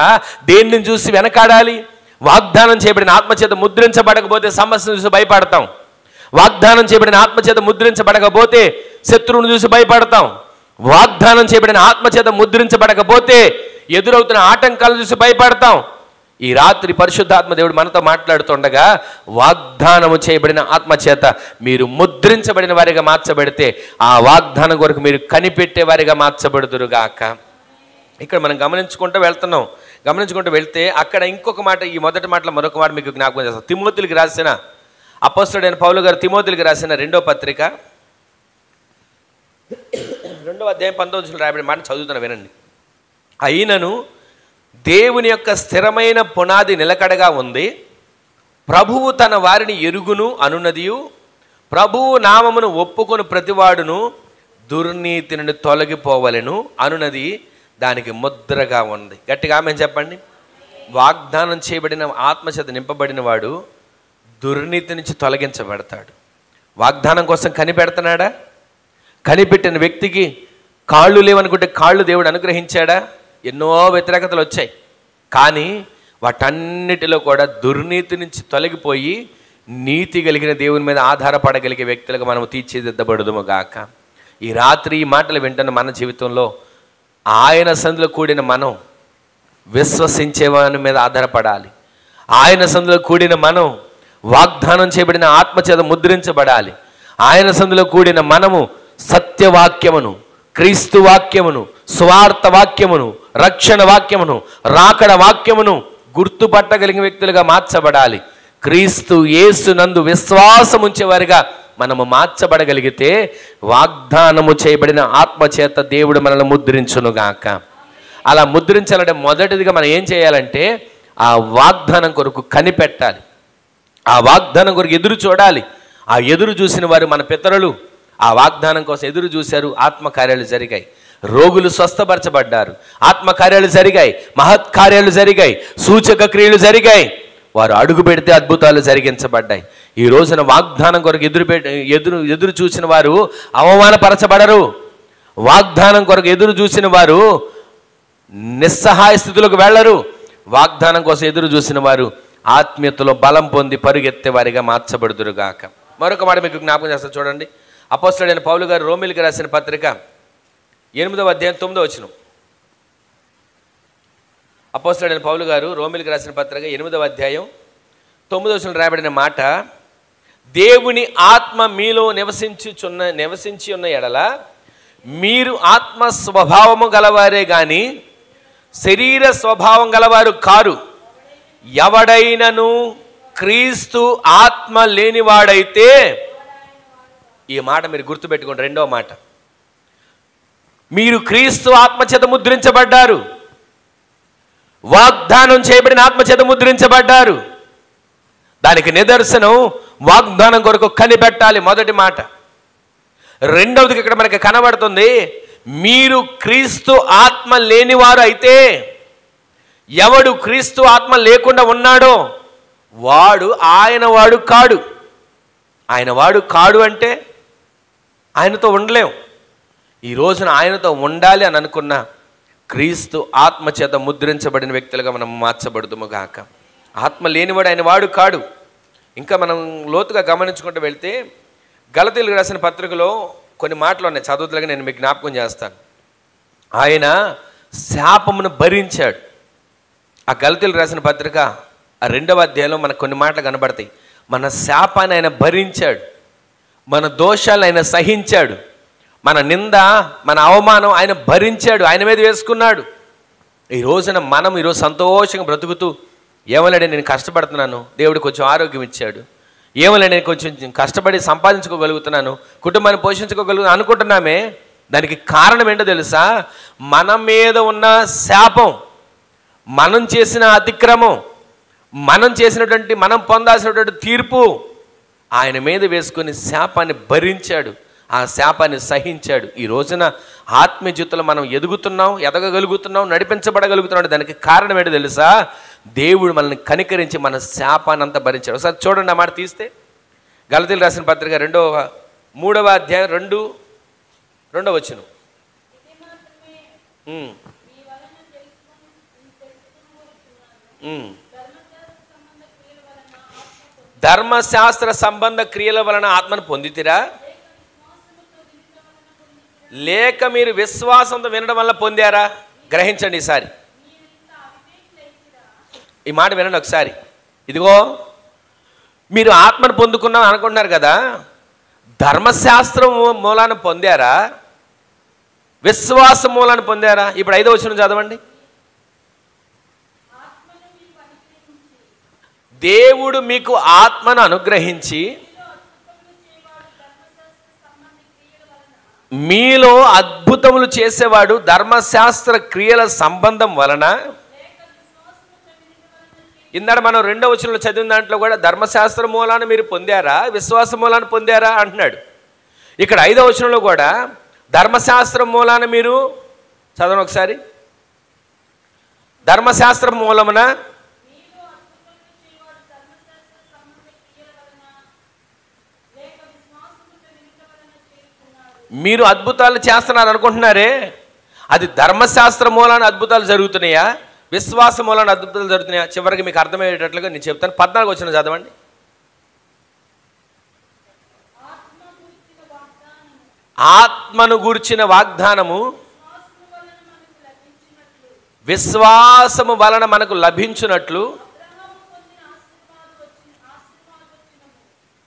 దేన్ని చూసి వెనకాడాలి? వాగ్దానం చేయబడిన ఆత్మచేత ముద్రించబడకపోతే సమస్యను చూసి భయపడతాం. వాగ్దానం చేయబడిన ఆత్మచేత ముద్రించబడకపోతే శత్రువును చూసి భయపడతాం. వాగ్దానం చేయబడిన ఆత్మచేత ముద్రించబడకపోతే ఎదురవుతున్న ఆటంకాలను చూసి భయపడతాం. ఈ రాత్రి పరిశుద్ధాత్మ దేవుడు మనతో మాట్లాడుతుండగా, వాగ్దానము చేయబడిన ఆత్మచేత మీరు ముద్రించబడిన వారిగా మార్చబడితే ఆ వాగ్దానం కొరకు మీరు కనిపెట్టే వారిగా మార్చబడుదురుగాక. ఇక్కడ మనం గమనించుకుంటూ వెళ్తున్నాం. గమనించుకుంటూ వెళ్తే అక్కడ ఇంకొక మాట, ఈ మొదటి మాటలో మరొక మాట మీకు జ్ఞాపకం చేస్తాం. తిమోతికి రాసిన, అపోస్తలుడైన పౌలు గారు తిమోతికి రాసిన 2వ పత్రిక 2వ అధ్యాయం 19 రాయబడిన మాట చదువుతున్నా, వినండి. అయినను దేవుని యొక్క స్థిరమైన పునాది నిలకడగా ఉంది, ప్రభువు తన వారిని ఎరుగును అనున్నదియు, ప్రభువు నామమును ఒప్పుకొని ప్రతివాడును దుర్నీతి నుండి తొలగిపోవలెను అనున్నది దానికి ముద్రగా ఉంది. గట్టిగా ఆమె చెప్పండి. వాగ్దానం చేయబడిన ఆత్మచేత నింపబడిన వాడు దుర్నీతి నుంచి తొలగించబడతాడు. వాగ్దానం కోసం కనిపెడుతున్నాడా? కనిపెట్టిన వ్యక్తికి కాళ్ళు లేవనుకుంటే కాళ్ళు దేవుడు అనుగ్రహించాడా? ఎన్నో వ్యతిరేకతలు వచ్చాయి, కానీ వాటన్నిటిలో కూడా దుర్నీతి నుంచి తొలగిపోయి నీతి కలిగిన దేవుని మీద ఆధారపడగలిగే వ్యక్తులుగా మనం తీర్చిదిద్దబడుదుము గాక. ఈ రాత్రి ఈ మాటలు వింటున్న మన జీవితంలో ఆయన సందులో కూడిన మనం విశ్వసించేవాని మీద ఆధారపడాలి. ఆయన సందులో కూడిన మనం వాగ్దానం చేయబడిన ఆత్మచేత ముద్రించబడాలి. ఆయన సందులో కూడిన మనము సత్యవాక్యమును, క్రీస్తు వాక్యమును, స్వార్థ వాక్యమును, రక్షణ వాక్యమును, రాకడ వాక్యమును గుర్తుపట్టగలిగిన వ్యక్తులుగా మార్చబడాలి. క్రీస్తు యేసునందు విశ్వాసం ఉంచేవారిగా మనము మార్చబడగలిగితే వాగ్దానము చేయబడిన ఆత్మచేత దేవుడు మనల్ని ముద్రించునుగాక. అలా ముద్రించాలంటే మొదటిదిగా మనం ఏం చేయాలంటే ఆ వాగ్దానం కొరకు కనిపెట్టాలి, ఆ వాగ్దానం కొరకు ఎదురు చూడాలి. ఆ ఎదురు చూసిన వారు మన పితరులు ఆ వాగ్దానం కోసం ఎదురు చూశారు, ఆత్మకార్యాలు జరిగాయి, రోగులు స్వస్థపరచబడ్డారు, ఆత్మకార్యాలు జరిగాయి, మహత్కార్యాలు జరిగాయి, సూచక క్రియలు జరిగాయి, వారు అడుగు పెడితే అద్భుతాలు జరిగించబడ్డాయి. ఈ రోజున వాగ్దానం కొరకు ఎదురు చూసిన వారు అవమానపరచబడరు. వాగ్దానం కొరకు ఎదురు చూసిన వారు నిస్సహాయ స్థితిలోకి వెళ్ళరు. వాగ్దానం కోసం ఎదురు చూసిన వారు ఆత్మీయతలో బలం పొంది పరుగెత్తే వారిగా మార్చబడుదురుగాక. మరొక మాట మీకు జ్ఞాపకం చేస్తాను చూడండి. అపోస్తలుడైన పౌలు గారు రోమీయులకు రాసిన పత్రిక 8వ అధ్యాయం 9వ వచనం. అపోస్తలుడైన పౌలు గారు రోమీయులకు రాసిన పత్రిక 8వ అధ్యాయం 9వ వచనం రాయబడిన మాట, దేవుని ఆత్మ మీలో నివసించి ఉన్న ఎడల మీరు ఆత్మ స్వభావము గలవారే గాని శరీర స్వభావం గలవారు కారు. ఎవడైనను క్రీస్తు ఆత్మ లేనివాడైతే, ఈ మాట మీరు గుర్తుపెట్టుకోండి. రెండవ మాట, మీరు క్రీస్తు ఆత్మచేత ముద్రించబడ్డారు, వాగ్దానం చేయబడిన ఆత్మచేత ముద్రించబడ్డారు. దానికి నిదర్శనం వాగ్దానం కొరకు కనిపెట్టాలి, మొదటి మాట. రెండవది ఇక్కడ మనకి కనబడుతుంది, మీరు క్రీస్తు ఆత్మ లేనివారు అయితే, ఎవడు క్రీస్తు ఆత్మ లేకుండా ఉన్నాడో వాడు ఆయన వాడు కాడు. ఆయన వాడు కాడు అంటే ఆయనతో ఉండలేం. ఈ రోజున ఆయనతో ఉండాలి అని అనుకున్న క్రీస్తు ఆత్మ చేత ముద్రించబడిన వ్యక్తులుగా మనం మార్చబడుదుము గాక. ఆత్మ లేనివాడు ఆయన వాడు కాడు. ఇంకా మనం లోతుగా గమనించుకుంటూ వెళ్తే గలతీయులకు రాసిన పత్రికలో కొన్ని మాటలు ఉన్నాయి, చదువుతులుగా నేను మీకు జ్ఞాపకం చేస్తాను. ఆయన శాపమును భరించాడు. ఆ గలతీయులకు రాసిన పత్రిక 2వ అధ్యాయంలో మనకు కొన్ని మాటలు కనబడతాయి. మన శాపాన్ని ఆయన భరించాడు, మన దోషాలను ఆయన సహించాడు, మన నింద మన అవమానం ఆయన భరించాడు, ఆయన మీద వేసుకున్నాడు. ఈ రోజున మనం ఈరోజు సంతోషంగా బ్రతుకుతూ, ఏమన్నాడు, నేను కష్టపడుతున్నాను, దేవుడు కొంచెం ఆరోగ్యం ఇచ్చాడు, ఏమన్నాడు, నేను కొంచెం కష్టపడి సంపాదించుకోగలుగుతున్నాను, కుటుంబాన్ని పోషించుకోగలుగుతాను అనుకుంటున్నామే. దానికి కారణం ఏంటో తెలుసా? మన మీద ఉన్న శాపం, మనం చేసిన అతిక్రమం, మనం చేసినటువంటి, మనం పొందాల్సినటువంటి తీర్పు ఆయన మీద వేసుకొని శాపాన్ని భరించాడు, ఆ శాపాన్ని సహించాడు. ఈ రోజున ఆత్మీయ జీవితంలో మనం ఎదుగుతున్నాం, ఎదగగలుగుతున్నాం, నడిపించబడగలుగుతున్నాం. దానికి కారణం ఏంటో తెలుసా? దేవుడు మనల్ని కనికరించి మన శాపాన్ని అంతా భరించాడు. ఒకసారి చూడండి, ఆ మాట తీస్తే గలతీయులకు రాసిన పత్రిక 3వ అధ్యాయం 2వ వచనం. ధర్మశాస్త్ర సంబంధ క్రియల వలన ఆత్మను పొందితిరా, లేక మీరు విశ్వాసంతో వినడం వల్ల పొందారా? గ్రహించండి ఈసారి, ఈ మాట వినండి ఒకసారి. ఇదిగో మీరు ఆత్మను పొందుకున్నాం అనుకుంటున్నారు కదా, ధర్మశాస్త్రం మూలాన పొందారా, విశ్వాసం మూలాన పొందారా? ఇప్పుడు 5వ వచనం చదవండి. దేవుడు మీకు ఆత్మను అనుగ్రహించి మీలో అద్భుతములు చేసేవాడు ధర్మశాస్త్ర క్రియల సంబంధం వలన. ఇందాక మనం 2వ వచనంలో చదివిన దాంట్లో కూడా ధర్మశాస్త్ర మూలాన మీరు పొందారా, విశ్వాస మూలాన పొందారా అంటున్నాడు. ఇక్కడ 5వ వచనంలో కూడా ధర్మశాస్త్రం మూలాన మీరు, చదవండి ఒకసారి, ధర్మశాస్త్రం మూలమున మీరు అద్భుతాలు చేస్తున్నారు అనుకుంటున్నారే, అది ధర్మశాస్త్ర మూలాన అద్భుతాలు జరుగుతున్నాయా, విశ్వాస మూలాన అద్భుతాలు జరుగుతున్నాయా? చివరికి మీకు అర్థమయ్యేటట్లుగా నేను చెప్తాను. 14వ వచనం చదవండి. ఆత్మను గూర్చిన వాగ్దానము విశ్వాసము వలన మనకు లభించున్నట్లు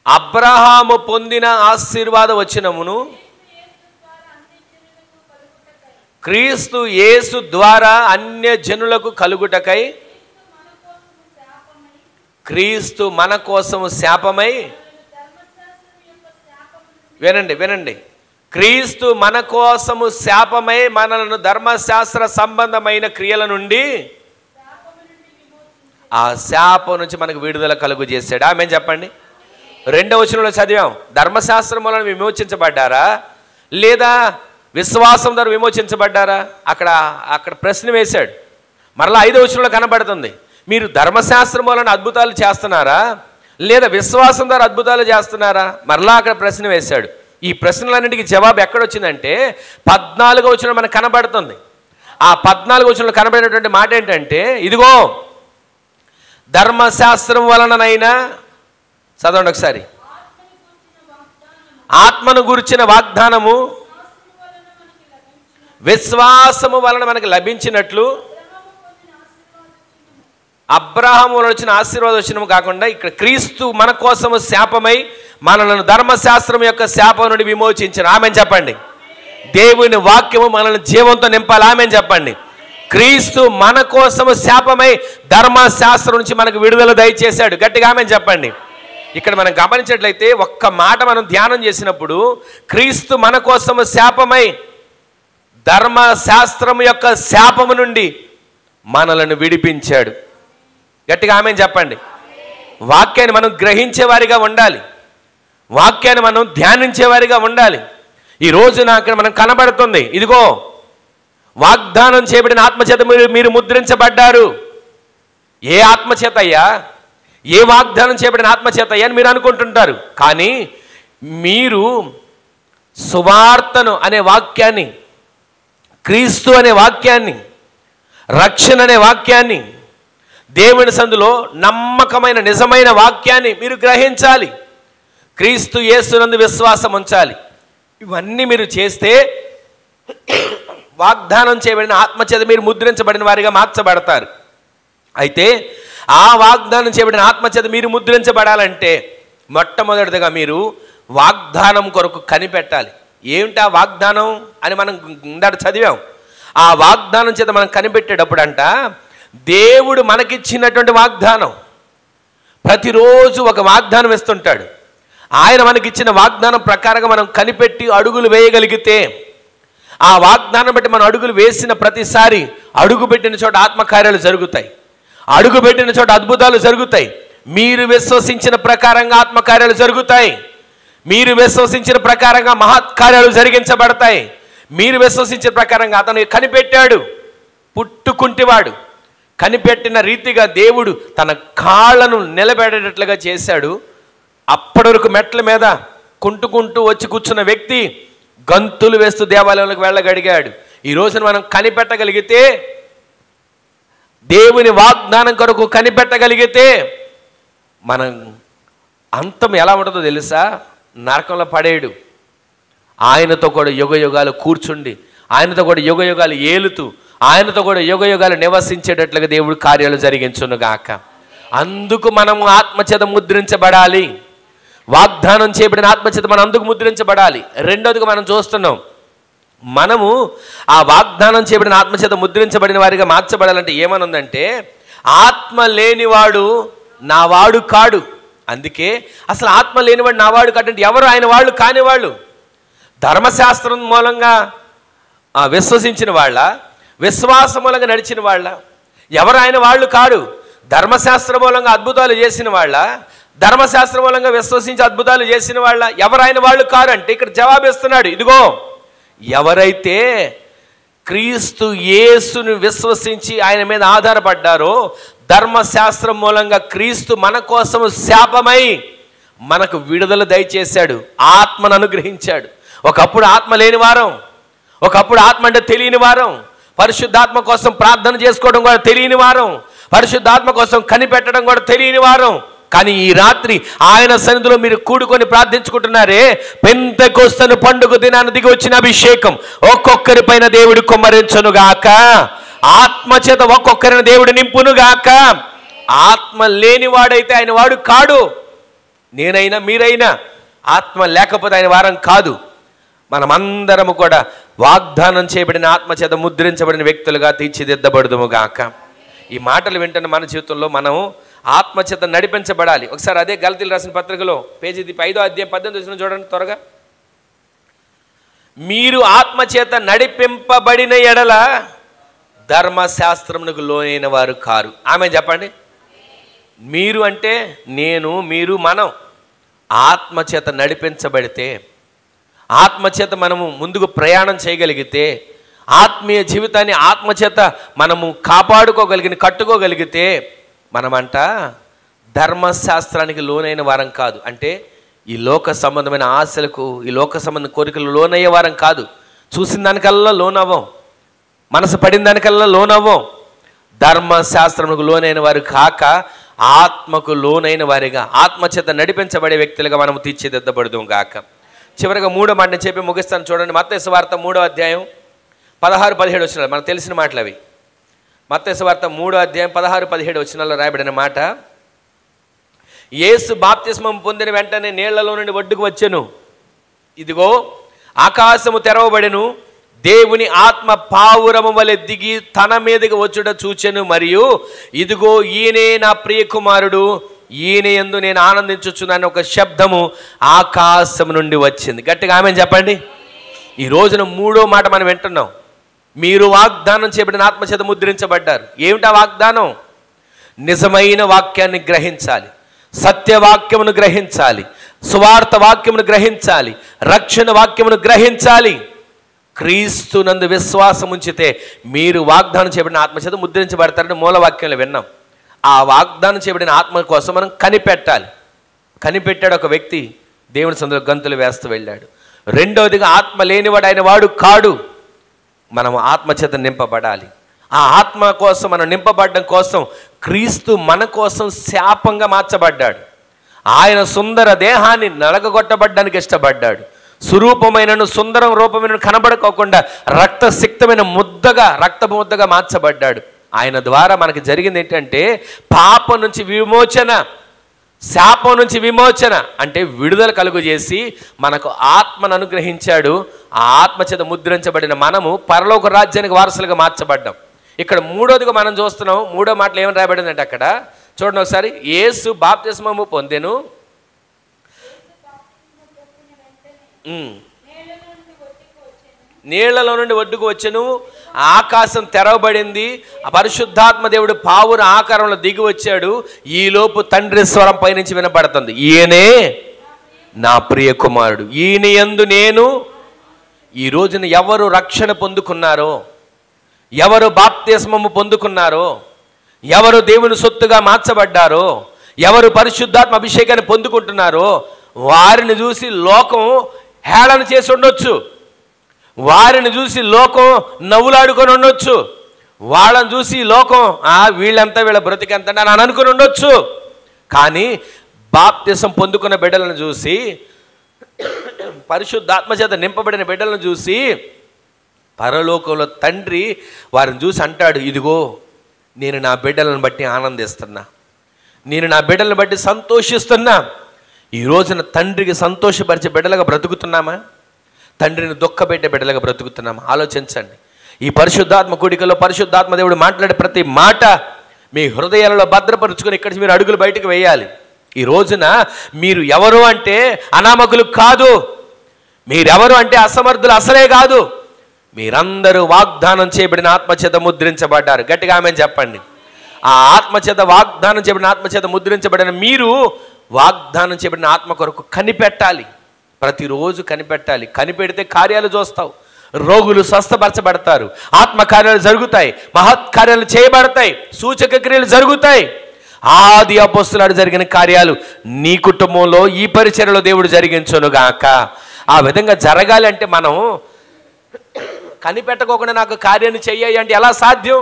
అబ్రహాము పొందిన ఆశీర్వాద వచనమును క్రీస్తు యేసు ద్వారా అన్య జనులకు కలుగుటకై, క్రీస్తు మన కోసము శాపమై, వినండి, క్రీస్తు మన కోసము శాపమై మనలను ధర్మశాస్త్ర సంబంధమైన క్రియల నుండి, ఆ శాపం నుంచి మనకు విడుదల కలుగు చేశాడు. ఆమె చెప్పండి. 2వ వచనంలో చదివాం, ధర్మశాస్త్రం వలన విమోచించబడ్డారా లేదా విశ్వాసం ద్వారా విమోచించబడ్డారా? అక్కడ ప్రశ్న వేశాడు. మరలా 5వ వచనంలో కనబడుతుంది, మీరు ధర్మశాస్త్రం వలన అద్భుతాలు చేస్తున్నారా లేదా విశ్వాసం ద్వారా అద్భుతాలు చేస్తున్నారా? మరలా అక్కడ ప్రశ్న వేశాడు. ఈ ప్రశ్నలన్నింటికి జవాబు ఎక్కడొచ్చిందంటే 14వ వచనం మనకు కనబడుతుంది. ఆ 14వ వచనంలో కనబడినటువంటి మాట ఏంటంటే, ఇదిగో ధర్మశాస్త్రం వలననైనా, చదవండి ఒకసారి, ఆత్మను గురించిన వాగ్దానము విశ్వాసము వలన మనకు లభించినట్లు అబ్రహాము వచ్చిన ఆశీర్వాదం కాకుండా ఇక్కడ క్రీస్తు మన కోసము శాపమై మనలను ధర్మశాస్త్రం యొక్క శాపం నుండి విమోచించిన. ఆమెను చెప్పండి. దేవుని వాక్యము మనల్ని జీవంతో నింపాలి. ఆమెను చెప్పండి. క్రీస్తు మన కోసము శాపమై ధర్మశాస్త్రం నుంచి మనకు విడుదల దయచేశాడు. గట్టిగా ఆమెను చెప్పండి. ఇక్కడ మనం గమనించినట్లయితే ఒక్క మాట మనం ధ్యానం చేసినప్పుడు క్రీస్తు మన కోసము శాపమై ధర్మశాస్త్రం యొక్క శాపము నుండి మనలను విడిపించాడు. గట్టిగా ఆమెను చెప్పండి. వాక్యాన్ని మనం గ్రహించేవారిగా ఉండాలి. వాక్యాన్ని మనం ధ్యానించేవారిగా ఉండాలి. ఈ రోజు నాకు మనం కనబడుతుంది, ఇదిగో వాగ్దానం చేయబడిన ఆత్మచేత మీరు ముద్రించబడ్డారు. ఏ ఆత్మచేత అయ్యా? ఏ వాగ్దానం చేయబడిన ఆత్మచేత అయ్యా అని మీరు అనుకుంటుంటారు. కానీ మీరు సువార్తను అనే వాక్యాన్ని, క్రీస్తు అనే వాక్యాన్ని, రక్షణ అనే వాక్యాన్ని, దేవుని సందులో నమ్మకమైన నిజమైన వాక్యాన్ని మీరు గ్రహించాలి. క్రీస్తు యేసునందు విశ్వాసం ఉంచాలి. ఇవన్నీ మీరు చేస్తే వాగ్దానం చేయబడిన ఆత్మచేత మీరు ముద్రించబడిన వారిగా మార్చబడతారు. అయితే ఆ వాగ్దానం చేయబడిన ఆత్మచేత మీరు ముద్రించబడాలంటే మొట్టమొదటిగా మీరు వాగ్దానం కొరకు కనిపెట్టాలి. ఏమిటి ఆ వాగ్దానం అని మనం ఇందాక చదివాం. ఆ వాగ్దానం చేత మనం కనిపెట్టేటప్పుడు అంట దేవుడు మనకిచ్చినటువంటి వాగ్దానం, ప్రతిరోజు ఒక వాగ్దానం ఇస్తుంటాడు. ఆయన మనకిచ్చిన వాగ్దానం ప్రకారంగా మనం కనిపెట్టి అడుగులు వేయగలిగితే, ఆ వాగ్దానం బట్టి మనం అడుగులు వేసిన ప్రతిసారి అడుగు పెట్టిన చోట ఆత్మకార్యాలు జరుగుతాయి. అడుగు పెట్టిన చోట అద్భుతాలు జరుగుతాయి. మీరు విశ్వసించిన ప్రకారంగా ఆత్మకార్యాలు జరుగుతాయి. మీరు విశ్వసించిన ప్రకారంగా మహత్కార్యాలు జరిగించబడతాయి. మీరు విశ్వసించిన ప్రకారంగా అతను కనిపెట్టాడు, పుట్టుకుంటివాడు, కనిపెట్టిన రీతిగా దేవుడు తన కాళ్ళను నిలబెట్టేటట్లుగా చేశాడు. అప్పటి వరకు మెట్ల మీద కుంటుకుంటూ వచ్చి కూర్చున్న వ్యక్తి గంతులు వేస్తూ దేవాలయంలోకి వెళ్ళగలిగాడు. ఈ రోజున మనం కనిపెట్టగలిగితే, దేవుని వాగ్దానం కొరకు కనిపెట్టగలిగితే మనం అంతం ఎలా ఉంటుందో తెలుసా? నరకంలో పడేయడు. ఆయనతో కూడా యుగయుగాలు కూర్చుండి, ఆయనతో కూడా యుగయుగాలు ఏలుతూ, ఆయనతో కూడా యుగయుగాలు నివసించేటట్లుగా దేవుడు కార్యాలు జరిగించునుగాక. అందుకు మనం ఆత్మచేత ముద్రించబడాలి. వాగ్దానం చేయబడిన ఆత్మచేత మనం అందుకు ముద్రించబడాలి. రెండోదిగా మనం చూస్తున్నాం, మనము ఆ వాగ్దానం చేయబడిన ఆత్మచేత ముద్రించబడిన వారిగా మార్చబడాలంటే ఏమనుందంటే, ఆత్మ లేనివాడు నా వాడు కాడు. అందుకే అసలు ఆత్మ లేనివాడు నా వాడు కాడంటే ఎవరు ఆయన వాళ్ళు కానివాళ్ళు? ధర్మశాస్త్రం మూలంగా విశ్వసించిన వాళ్ళ, విశ్వాసం మూలంగా నడిచిన వాళ్ళ? ఎవరు ఆయన వాళ్ళు కాడు. ధర్మశాస్త్ర మూలంగా అద్భుతాలు చేసిన వాళ్ళ, ధర్మశాస్త్ర మూలంగా విశ్వసించి అద్భుతాలు చేసిన వాళ్ళ? ఎవరు ఆయన వాళ్ళు కారు అంటే ఇక్కడ జవాబిస్తున్నాడు. ఇదిగో, ఎవరైతే క్రీస్తు యేసుని విశ్వసించి ఆయన మీద ఆధారపడ్డారో, ధర్మశాస్త్రం మూలంగా క్రీస్తు మన కోసము శాపమై మనకు విడుదల దయచేశాడు, ఆత్మను అనుగ్రహించాడు. ఒకప్పుడు ఆత్మ లేని వారం, ఒకప్పుడు ఆత్మ అంటే తెలియని వారం, పరిశుద్ధాత్మ కోసం ప్రార్థన చేసుకోవడం కూడా తెలియని వారం, పరిశుద్ధాత్మ కోసం కనిపెట్టడం కూడా తెలియని వారం. కానీ ఈ రాత్రి ఆయన సన్నిధిలో మీరు కూడుకొని ప్రార్థించుకుంటున్నారే, పెంతెకొస్తేను పండుగ దినాన్ని దిగి వచ్చిన అభిషేకం ఒక్కొక్కరి పైన దేవుడు కుమ్మరించునుగాక. ఆత్మచేత ఒక్కొక్కరిని దేవుడు నింపునుగాక. ఆత్మ లేనివాడైతే ఆయన వాడు కాడు. నేనైనా మీరైనా ఆత్మ లేకపోతే ఆయన వారం కాదు. మనమందరము కూడా వాగ్దానం చేయబడిన ఆత్మచేత ముద్రించబడిన వ్యక్తులుగా తీర్చిదిద్దబడుదుముగాక. ఈ మాటలు వింటున్న మన జీవితంలో మనం ఆత్మచేత నడిపించబడాలి. ఒకసారి అదే గలతీయులు రాసిన పత్రికలో పేజీ 5వ అధ్యాయం 18 చూడండి త్వరగా. మీరు ఆత్మచేత నడిపింపబడిన ఎడల ధర్మశాస్త్రమునకు లోనైన వారు కారు. ఆమె చెప్పండి. మీరు అంటే నేను, మీరు, మనం ఆత్మచేత నడిపించబడితే, ఆత్మచేత మనము ముందుకు ప్రయాణం చేయగలిగితే, ఆత్మీయ జీవితాన్ని ఆత్మచేత మనము కాపాడుకోగలిగిన, కట్టుకోగలిగితే మనమంట ధర్మశాస్త్రానికి లోనైన వారం కాదు. అంటే ఈ లోక సంబంధమైన ఆశలకు, ఈ లోక సంబంధ కోరికలు లోనయ్యే వారం కాదు. చూసిన దానికల్లా లోనవ్వం, మనసు పడిన దానికల్లా లోనవ్వం. ధర్మశాస్త్రముకు లోనైన వారు కాక ఆత్మకు లోనైన వారిగా, ఆత్మచేత నడిపించబడే వ్యక్తులుగా మనము తీర్చిదిద్దబడదాం గాక. చివరిగా 3వ మాట నేను చెప్పి ముగిస్తాను చూడండి. మత్తయి సువార్త 3వ అధ్యాయం 16-17 వచనాలు మనకు తెలిసిన మాటలు అవి. మత్తయి సువార్త 3వ అధ్యాయం 16-17 వచనాల్లో రాయబడిన మాట, యేసు బాప్తిస్మం పొందిన వెంటనే నీళ్లలో నుండి ఒడ్డుకు వచ్చెను. ఇదిగో ఆకాశము తెరవబడెను, దేవుని ఆత్మ పావురము వలె దిగి తన మీదకి వచ్చుట చూచెను. మరియు ఇదిగో ఈయనే నా ప్రియ కుమారుడు, ఈయన యందు నేను ఆనందించుచున్నాను ఒక శబ్దము ఆకాశం నుండి వచ్చింది. గట్టిగా ఆమేన్ చెప్పండి. ఈ రోజున 3వ మాట మనం వింటున్నాం. మీరు వాగ్దానం చేయబడిన ఆత్మచేత ముద్రించబడ్డారు. ఏమిటా వాగ్దానం? నిజమైన వాక్యాన్ని గ్రహించాలి, సత్యవాక్యమును గ్రహించాలి, సువార్త వాక్యమును గ్రహించాలి, రక్షణ వాక్యమును గ్రహించాలి. క్రీస్తు నందు విశ్వాసం ఉంచితే మీరు వాగ్దానం చేయబడిన ఆత్మచేత ముద్రించబడతారని మూలవాక్యంలో విన్నాం. ఆ వాగ్దానం చేయబడిన ఆత్మ కోసం మనం కనిపెట్టాలి. కనిపెట్టాడు ఒక వ్యక్తి, దేవుని సందులో గంతులు వేస్తూ వెళ్ళాడు. రెండవదిగా ఆత్మ లేనివాడు ఆయన వాడు కాడు. మనం ఆత్మచేత నింపబడాలి. ఆ ఆత్మ కోసం మనం నింపబడడం కోసం క్రీస్తు మన కోసం శాపంగా మార్చబడ్డాడు. ఆయన సుందర దేహాన్ని నలగగొట్టబడ్డానికి ఇష్టపడ్డాడు. సురూపమైనను సుందరం రూపమైన కనబడుకోకుండా రక్తసిక్తమైన ముద్దగా, రక్తపు ముద్దగా మార్చబడ్డాడు. ఆయన ద్వారా మనకి జరిగింది ఏంటంటే పాపం నుంచి విమోచన, శాపం నుంచి విమోచన అంటే విడుదల కలుగు చేసి మనకు ఆత్మను అనుగ్రహించాడు. ఆ ఆత్మ చేత ముద్రించబడిన మనము పరలోక రాజ్యానికి వారసులుగా మార్చబడ్డాం. ఇక్కడ 3వదిగా మనం చూస్తున్నాం. 3వ మాటలు ఏమని రాయబడిందంటే అక్కడ చూడండి ఒకసారి, యేసు బాప్తిస్మము పొందెను, నీళ్లలో నుండి ఒడ్డుకు వచ్చెను, ఆకాశం తెరవబడింది, ఆ పరిశుద్ధాత్మ దేవుడు పావుర ఆకారంలో దిగి వచ్చాడు. ఈలోపు తండ్రి స్వరం పైనుంచి వినపడుతుంది, ఈయనే నా ప్రియ కుమారుడు, ఈయన యందు నేను. ఈ రోజున ఎవరు రక్షణ పొందుకున్నారో, ఎవరు బాప్తిస్మము పొందుకున్నారో, ఎవరు దేవుని సొత్తుగా మార్చబడ్డారో, ఎవరు పరిశుద్ధాత్మ అభిషేకాన్ని పొందుకుంటున్నారో వారిని చూసి లోకం హేళన చేసి ఉండొచ్చు, వారిని చూసి లోకం నవ్వులాడుకొని ఉండొచ్చు, వాళ్ళని చూసి లోకం వీళ్ళంతా వీళ్ళ బ్రతికంత అని అనుకుని ఉండొచ్చు. కానీ బాప్తిసం పొందుకున్న బిడ్డలను చూసి, పరిశుద్ధాత్మ చేత నింపబడిన బిడ్డలను చూసి పరలోకంలో తండ్రి వారిని చూసి అంటాడు, ఇదిగో నేను నా బిడ్డలను బట్టి ఆనందిస్తున్నా, నేను నా బిడ్డలను బట్టి సంతోషిస్తున్నా. ఈ రోజున తండ్రికి సంతోషపరిచే బిడ్డలుగా బ్రతుకుతున్నామా? తండ్రిని దుఃఖపెట్టే బిడ్డలుగా బ్రతుకుతున్నామా? ఆలోచించండి. ఈ పరిశుద్ధాత్మ కూడికలో పరిశుద్ధాత్మ దేవుడు మాట్లాడే ప్రతి మాట మీ హృదయాలలో భద్రపరుచుకొని ఇక్కడి మీరు అడుగులు బయటకు వేయాలి. ఈ రోజున మీరు ఎవరు అంటే అనామకులు కాదు, మీరెవరు అంటే అసమర్థులు అసలే కాదు. మీరందరూ వాగ్దానం చేయబడిన ఆత్మచేత ముద్రించబడ్డారు. గట్టిగా ఆమేన్ చెప్పండి. ఆ ఆత్మచేత, వాగ్దానం చేయబడిన ఆత్మచేత ముద్రించబడిన మీరు వాగ్దానం చేయబడిన ఆత్మ కొరకు కనిపెట్టాలి. ప్రతిరోజు కనిపెట్టాలి. కనిపెడితే కార్యాలు చూస్తావు, రోగులు స్వస్థపరచబడతారు, ఆత్మ కార్యాలు జరుగుతాయి, మహత్కార్యాలు చేయబడతాయి, సూచక క్రియలు జరుగుతాయి. ఆది అపోస్తలుడు జరిగిన కార్యాలు నీ కుటుంబంలో, ఈ పరిచర్యలో దేవుడు జరిగించునుగాక. ఆ విధంగా జరగాలి అంటే మనం కనిపెట్టకోకుండా నాకు కార్యాన్ని చెయ్యాలి అంటే ఎలా సాధ్యం?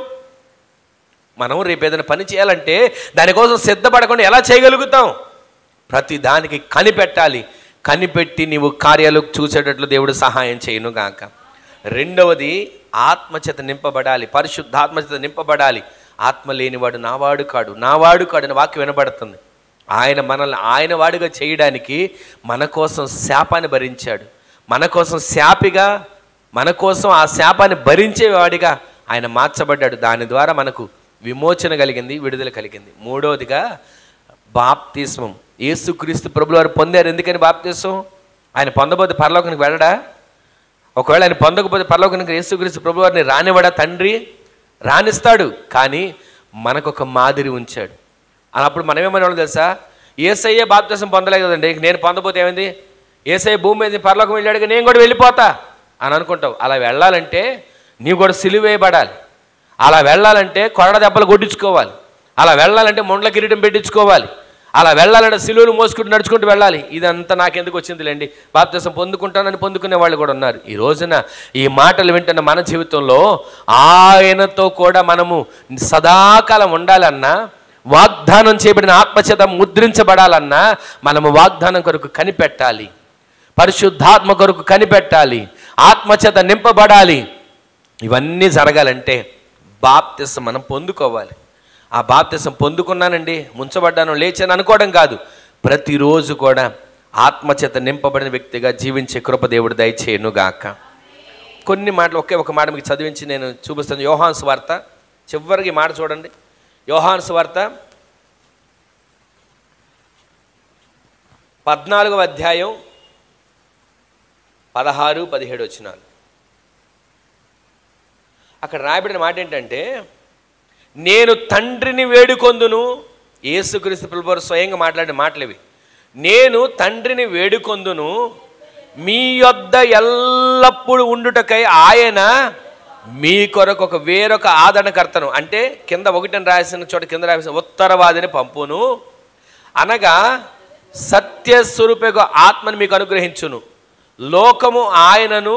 మనం రేపు ఏదైనా పని చేయాలంటే దానికోసం సిద్ధపడకుండా ఎలా చేయగలుగుతాం? ప్రతి దానికి కనిపెట్టాలి. కనిపెట్టి నీవు కార్యాలు చూసేటట్లు దేవుడు సహాయం చేయనుగాక. రెండవది, ఆత్మచేత నింపబడాలి, పరిశుద్ధాత్మచేత నింపబడాలి. ఆత్మ లేనివాడు నావాడు కాడు, నావాడు కాడు అని వాక్యం వినబడుతుంది. ఆయన మనల్ని ఆయన వాడిగా చేయడానికి మన కోసం శాపాన్ని భరించాడు. మన కోసం శాపిగా, మన కోసం ఆ శాపాన్ని భరించేవాడిగా ఆయన మార్చబడ్డాడు. దాని ద్వారా మనకు విమోచన కలిగింది, విడుదల కలిగింది. మూడవదిగా బాప్తిస్మం. యేసుక్రీస్తు ప్రభులు వారు పొందారు. ఎందుకని బాప్తిస్మం? ఆయన పొందబోతే పరలోకానికి వెళ్ళడా? ఒకవేళ ఆయన పొందకపోతే పరలోకానికి యేసుక్రీస్తు ప్రభులు వారిని రానివాడా తండ్రి? రానిస్తాడు. కానీ మనకొక మాదిరి ఉంచాడు. అప్పుడు మనమేమనేవాళ్ళు తెలుసా? యేసయ్యే బాప్తిస్మం పొందలేదు కదండి, నేను పొందబోతే ఏమైంది? యేసయ్య భూమి మీద పరలోకం వెళ్ళాడుగా నేను కూడా వెళ్ళిపోతా అని అనుకుంటావు. అలా వెళ్ళాలంటే నీవు కూడా సిలువ వేయబడాలి. అలా వెళ్ళాలంటే కొరడ దెబ్బలు కొట్టించుకోవాలి. అలా వెళ్ళాలంటే ముండ్ల కిరీటం పెట్టించుకోవాలి. అలా వెళ్ళాలంటే సిలువలు మోసుకుంటూ నడుచుకుంటూ వెళ్ళాలి. ఇదంతా నాకెందుకు వచ్చిందిలేండి, బాప్తిసం పొందుకుంటానని పొందుకునే వాళ్ళు కూడా ఉన్నారు. ఈ రోజున ఈ మాటలు వింటున్న మన జీవితంలో ఆయనతో కూడా మనము సదాకాలం ఉండాలన్నా, వాగ్దానం చేయబడిన ఆత్మచేత ముద్రించబడాలన్నా మనము వాగ్దానం కొరకు కనిపెట్టాలి. పరిశుద్ధాత్మ కొరకు కనిపెట్టాలి, ఆత్మచేత నింపబడాలి. ఇవన్నీ జరగాలంటే బాప్తిసం మనం పొందుకోవాలి. ఆ బాప్తిసం పొందుకున్నానండి, ముంచబడ్డాను, లేచాను అనుకోవడం కాదు. ప్రతిరోజు కూడా ఆత్మచేత నింపబడిన వ్యక్తిగా జీవించే కృప దేవుడు దయచేయునుగాక. కొన్ని మాటలు ఒక మాట మీకు చదివించి నేను చూపిస్తాను. యోహాను సువార్త చివరికి మాట చూడండి. యోహాను సువార్త 14వ అధ్యాయం 16, 17 వచనాలు. అక్కడ రాయబడిన మాట ఏంటంటే, నేను తండ్రిని వేడుకొందును. యేసుక్రీస్తు ప్రభువారు స్వయంగా మాట్లాడిన మాటలు ఇవి. నేను తండ్రిని వేడుకొందును, మీ యొద్ద ఎల్లప్పుడూ ఉండుటకై ఆయన మీ కొరకు వేరొక ఆదరణకర్తను, అంటే కింద 1 రాసిన చోట కింద రాసిన ఉత్తరవాదిని పంపును, అనగా సత్యస్వరూపకు ఆత్మను మీకు అనుగ్రహించును. లోకము ఆయనను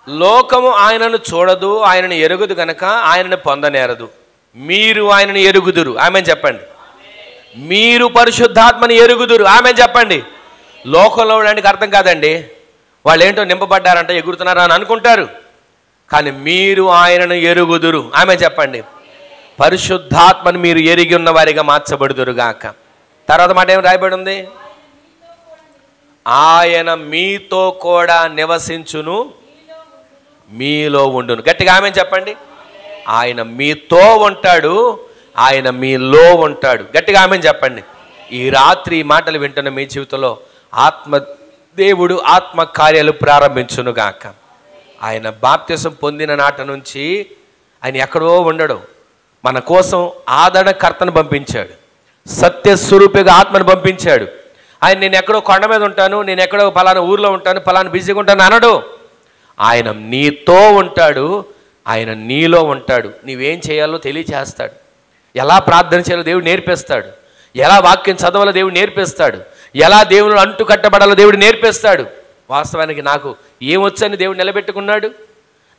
లోకము ఆయనను చూడదు, ఆయనను ఎరుగుదు గనక ఆయనను పొందనేరదు. మీరు ఆయనను ఎరుగుదురు. ఆమెన్ చెప్పండి. మీరు పరిశుద్ధాత్మని ఎరుగుదురు. ఆమెన్ చెప్పండి. లోకంలో ఉండడానికి అర్థం కాదండి. వాళ్ళు ఏంటో నింపబడ్డారంట, ఎగురుతున్నారా అని అనుకుంటారు. కానీ మీరు ఆయనను ఎరుగుదురు. ఆమెన్ చెప్పండి. పరిశుద్ధాత్మని మీరు ఎరిగి ఉన్న వారిగా మార్చబడుదురుగాక. తర్వాత మాట ఏం రాయబడి ఉంది? ఆయన మీతో కూడా నివసించును, మీలో ఉండును. గట్టిగా ఆమెన్ చెప్పండి. ఆయన మీతో ఉంటాడు, ఆయన మీలో ఉంటాడు. గట్టిగా ఆమెన్ చెప్పండి. ఈ రాత్రి ఈ మాటలు వింటున్న మీ జీవితంలో దేవుడు ఆత్మ కార్యాలు ప్రారంభించునుగాక. ఆయన బాప్తిసం పొందిన నాటి నుంచి ఆయన ఎక్కడో ఉండడు, మన కోసం ఆదరణకర్తను పంపించాడు, సత్యస్వరూపిగా ఆత్మను పంపించాడు. ఆయన నేను ఎక్కడో కొండ మీద ఉంటాను, నేను ఎక్కడో పలానా ఊర్లో ఉంటాను, పలానా బిజీగా ఉంటాను అనడు. ఆయన నీతో ఉంటాడు, ఆయన నీలో ఉంటాడు. నీవేం చేయాలో తెలియచేస్తాడు, ఎలా ప్రార్థన చేయాలో దేవుడు నేర్పిస్తాడు, ఎలా వాక్యం చదవాలో దేవుడు నేర్పిస్తాడు, ఎలా దేవుడు అంటు కట్టబడాలో దేవుడు నేర్పిస్తాడు. వాస్తవానికి నాకు ఏమొచ్చని దేవుడు నిలబెట్టుకున్నాడు,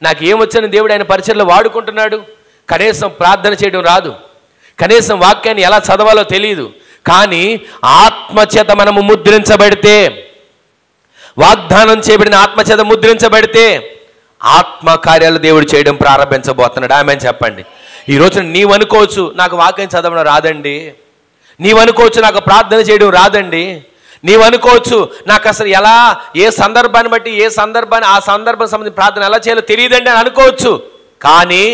నాకు ఏమొచ్చని దేవుడు ఆయన పరిచర్లో వాడుకుంటున్నాడు. కనీసం ప్రార్థన చేయడం రాదు, కనీసం వాక్యాన్ని ఎలా చదవాలో తెలియదు. కానీ ఆత్మచేత మనము ముద్రించబడితే, వాగ్దానం చేయబడిన ఆత్మచేత ముద్రించబడితే ఆత్మ కార్యాలు దేవుడు చేయడం ప్రారంభించబోతున్నాడు. ఆమెన్ చెప్పండి. ఈ రోజున నీవు అనుకోవచ్చు, నాకు వాక్యం చదవడం రాదండి, నీవు అనుకోవచ్చు నాకు ప్రార్థన చేయడం రాదండి, నీవు అనుకోవచ్చు నాకు అసలు ఎలా ఏ సందర్భాన్ని బట్టి ఆ సందర్భం సంబంధించి ప్రార్థన ఎలా చేయాలో తెలియదండి అని అనుకోవచ్చు. కానీ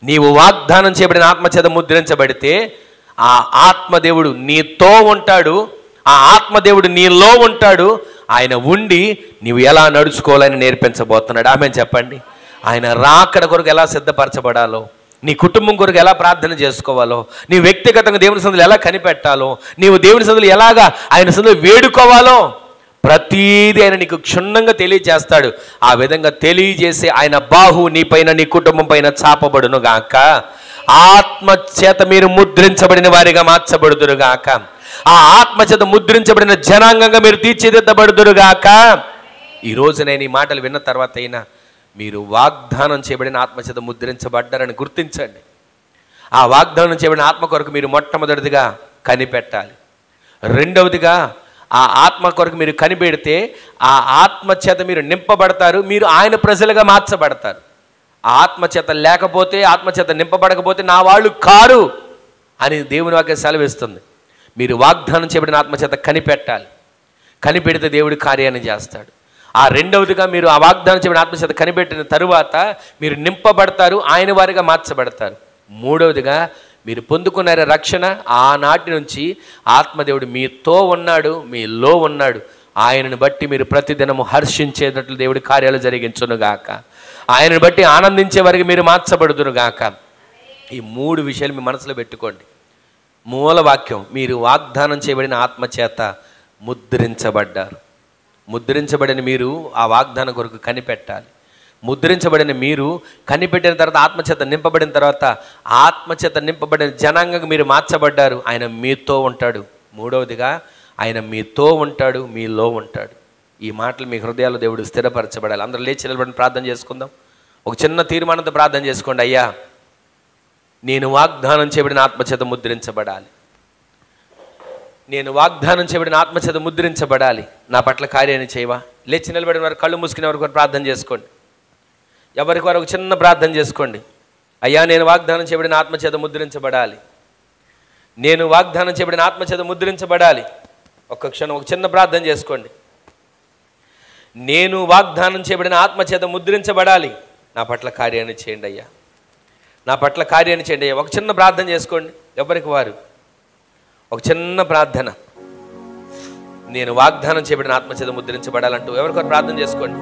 నీవు వాగ్దానం చేయబడిన ఆత్మచేత ముద్రించబడితే ఆ ఆత్మదేవుడు నీతో ఉంటాడు, ఆ ఆత్మదేవుడు నీలో ఉంటాడు. ఆయన ఉండి నీవు ఎలా నడుచుకోవాలని నేర్పించబోతున్నాడు. ఆమెన్ చెప్పండి. ఆయన రాకడ కొరకు ఎలా సిద్ధపరచబడాలో, నీ కుటుంబం కొరకు ఎలా ప్రార్థన చేసుకోవాలో, నీ వ్యక్తిగతంగా దేవుని సన్నిధిలో ఎలా కనిపెట్టాలో, నీవు దేవుని సన్నిధిలో ఎలాగా ఆయన సన్నిధిలో వేడుకోవాలో ప్రతీది ఆయన నీకు క్షుణ్ణంగా తెలియజేస్తాడు. ఆ విధంగా తెలియజేసి ఆయన బాహు నీపైన నీ కుటుంబం పైన చాపబడును గాక. ఆత్మచేత మీరు ముద్రించబడిన వారిగా మార్చబడుదురుగాక. ఆ ఆత్మచేత ముద్రించబడిన జనాంగంగా మీరు తీర్చిదిద్దబడుదురుగాక. ఈరోజు నేను ఈ మాటలు విన్న తర్వాత అయినా మీరు వాగ్దానం చేయబడిన ఆత్మచేత ముద్రించబడ్డారని గుర్తించండి. ఆ వాగ్దానం చేయబడిన ఆత్మ కొరకు మీరు మొట్టమొదటిదిగా కనిపెట్టాలి. రెండవదిగా ఆ ఆత్మ కొరకు మీరు కనిపెడితే ఆ ఆత్మచేత మీరు నింపబడతారు, మీరు ఆయన ప్రజలుగా మార్చబడతారు. ఆ ఆత్మచేత లేకపోతే, ఆత్మచేత నింపబడకపోతే నా వాళ్ళు కారు అని దేవుని వాక్యం సెలవిస్తుంది. మీరు వాగ్దానం చేయబడిన ఆత్మచేత కనిపెట్టాలి. కనిపెడితే దేవుడి కార్యాన్ని చేస్తాడు. ఆ రెండవదిగా మీరు ఆ వాగ్దానం చేయబడిన ఆత్మచేత కనిపెట్టిన తరువాత మీరు నింపబడతారు, ఆయన వారిగా మార్చబడతారు. మూడవదిగా మీరు పొందుకున్న రక్షణ, ఆనాటి నుంచి ఆత్మదేవుడు మీతో ఉన్నాడు, మీలో ఉన్నాడు. ఆయనను బట్టి మీరు ప్రతిదినము హర్షించేటట్లు దేవుడి కార్యాలు జరిగించునుగాక. ఆయనను బట్టి ఆనందించే వరకు మీరు మార్చబడుదురుగాక. ఈ మూడు విషయాలు మీ మనసులో పెట్టుకోండి. మూలవాక్యం, మీరు వాగ్దానం చేయబడిన ఆత్మచేత ముద్రించబడ్డారు. ముద్రించబడిన మీరు ఆ వాగ్దానం కొరకు కనిపెట్టాలి. ముద్రించబడిన మీరు కనిపెట్టిన తర్వాత ఆత్మచేత నింపబడిన తర్వాత ఆత్మచేత నింపబడిన జనాంగంగా మీరు మార్చబడ్డారు. ఆయన మీతో ఉంటాడు. మూడవదిగా ఆయన మీతో ఉంటాడు, మీలో ఉంటాడు. ఈ మాటలు మీ హృదయాల్లో దేవుడు స్థిరపరచబడాలి. అందరూ లేచి నిలబడి ప్రార్థన చేసుకుందాం. ఒక చిన్న తీర్మానంతో ప్రార్థన చేసుకోండి. అయ్యా, నేను వాగ్దానం చేయబడిన ఆత్మచేత ముద్రించబడాలి. నేను వాగ్దానం చేయబడిన ఆత్మచేత ముద్రించబడాలి. నా పట్ల కార్యాన్ని చేయవా? లేచి నిలబడిన వారు కళ్ళు మూసుకునే వారు ప్రార్థన చేసుకోండి. ఎవరికి వారు ఒక చిన్న ప్రార్థన చేసుకోండి. అయ్యా, నేను వాగ్దానం చేయబడిన ఆత్మచేత ముద్రించబడాలి. నేను వాగ్దానం చేయబడిన ఆత్మచేత ముద్రించబడాలి. ఒక్క క్షణం ఒక చిన్న ప్రార్థన చేసుకోండి. నేను వాగ్దానం చేయబడిన ఆత్మచేత ముద్రించబడాలి. నా పట్ల కార్యాన్ని చేయండి అయ్యా, నా పట్ల కార్యాన్ని చేయండి అయ్యా. ఒక చిన్న ప్రార్థన చేసుకోండి. ఎవరికి వారు ఒక చిన్న ప్రార్థన. నేను వాగ్దానం చేయబడిన ఆత్మచేత ముద్రించబడాలంటూ ఎవరికొరు ప్రార్థన చేసుకోండి.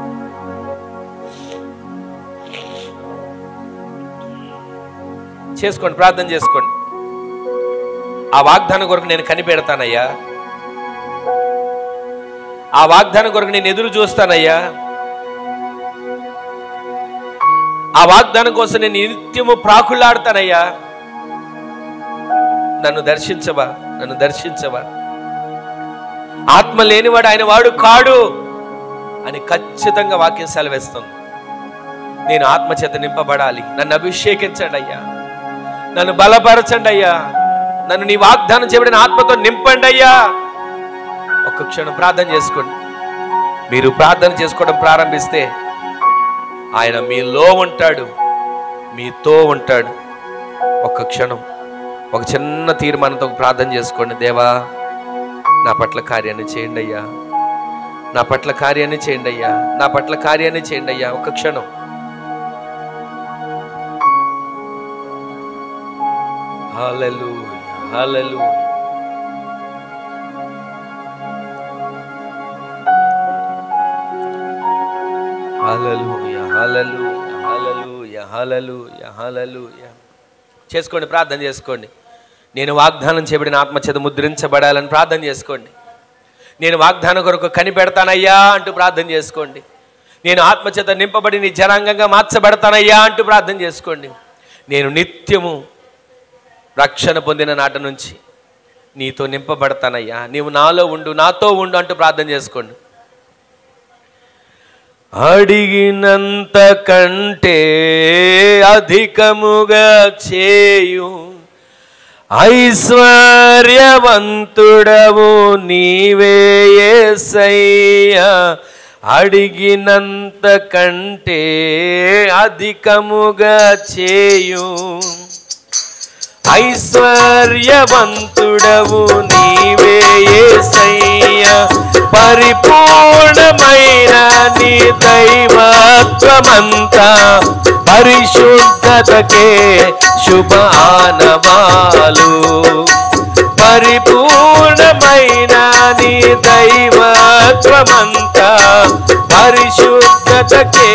చేసుకోండి, ప్రార్థన చేసుకోండి. ఆ వాగ్దానం కొరకు నేను కనిపెడతానయ్యా, ఆ వాగ్దానం కొరకు నేను ఎదురు చూస్తానయ్యా, ఆ వాగ్దానం కోసం నేను నిత్యము ప్రాకులాడతానయ్యా. నన్ను దర్శించవా, నన్ను దర్శించవా. ఆత్మ లేనివాడు ఆయన వాడు కాడు అని ఖచ్చితంగా వాక్యం సెలవిస్తుంది. నేను ఆత్మచేత నింపబడాలి. నన్ను అభిషేకించండి అయ్యా, నన్ను బలపరచండి అయ్యా, నన్ను నీ వాగ్దానం చేయబడిన ఆత్మతో నింపండి అయ్యా. ఒక్క క్షణం ప్రార్థన చేసుకోండి. మీరు ప్రార్థన చేసుకోవడం ప్రారంభిస్తే ఆయన మీలో ఉంటాడు, మీతో ఉంటాడు. ఒక్క క్షణం ఒక చిన్న తీర్మానంతో ప్రార్థన చేసుకోండి. దేవా, నా పట్ల కార్యాన్ని చేయండి అయ్యా, నా పట్ల కార్యాన్ని చేయండి అయ్యా, నా పట్ల కార్యాన్ని చేయండి అయ్యా. ఒక్క క్షణం. హల్లెలూయా, హల్లెలూయా. హల్లెలూయా, హల్లెలూయా, హల్లెలూయా, హల్లెలూయా, హల్లెలూయా. చేసుకోండి, ప్రార్థన చేసుకోండి. నేను వాగ్దానం చేయబడిన ఆత్మచేత ముద్రించబడాలని ప్రార్థన చేసుకోండి. నేను వాగ్దానం కొరకు కనిపెడతానయ్యా అంటూ ప్రార్థన చేసుకోండి. నేను ఆత్మచేత నింపబడి నీ జనాంగంగా మార్చబడతానయ్యా అంటూ ప్రార్థన చేసుకోండి. నేను నిత్యము రక్షణ పొందిన నాటి నుంచి నీతో నింపబడతానయ్యా, నీవు నాలో ఉండు, నాతో ఉండు అంటూ ప్రార్థన చేసుకోండి. అడిగినంత కంటే అధికముగా చేయు ఐశ్వర్యవంతుడవు నీవే యేసయ్యా. అడిగినంత కంటే అధికముగా చేయు ఐశ్వర్యవంతుడవు నీవే యేసయ్యా. పరిపూర్ణమైన నీ దైవత్వమంతా పరిశుద్ధతకే శుభ ఆనవాలు. పరిపూర్ణమైన నీ దైవత్వమంతా పరిశుద్ధతకే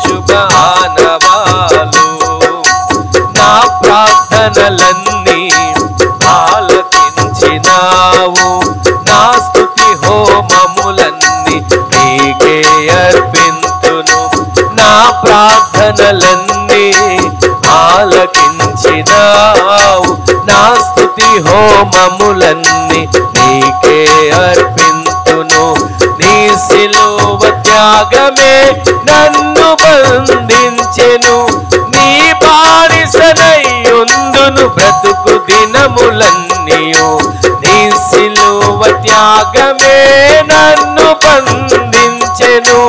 శుభ ఆనవాలు. నా ప్రార్థనలన్నీ ఆలకించినావు, నా స్తుతి హోమములన్నీ నీకే అర్పింతును. నా ప్రార్థనలన్నీ ఆలకించినావు, నా స్తుతి హోమములన్నీ నీకే అర్పింతును. నీ సిలువ త్యాగమే నన్ను బంధించెను, నీ బానిసనయ్యుందును బ్రతుకు దినములన్నీయు. నీ సిలువ త్యాగమే నన్ను బంధించెను,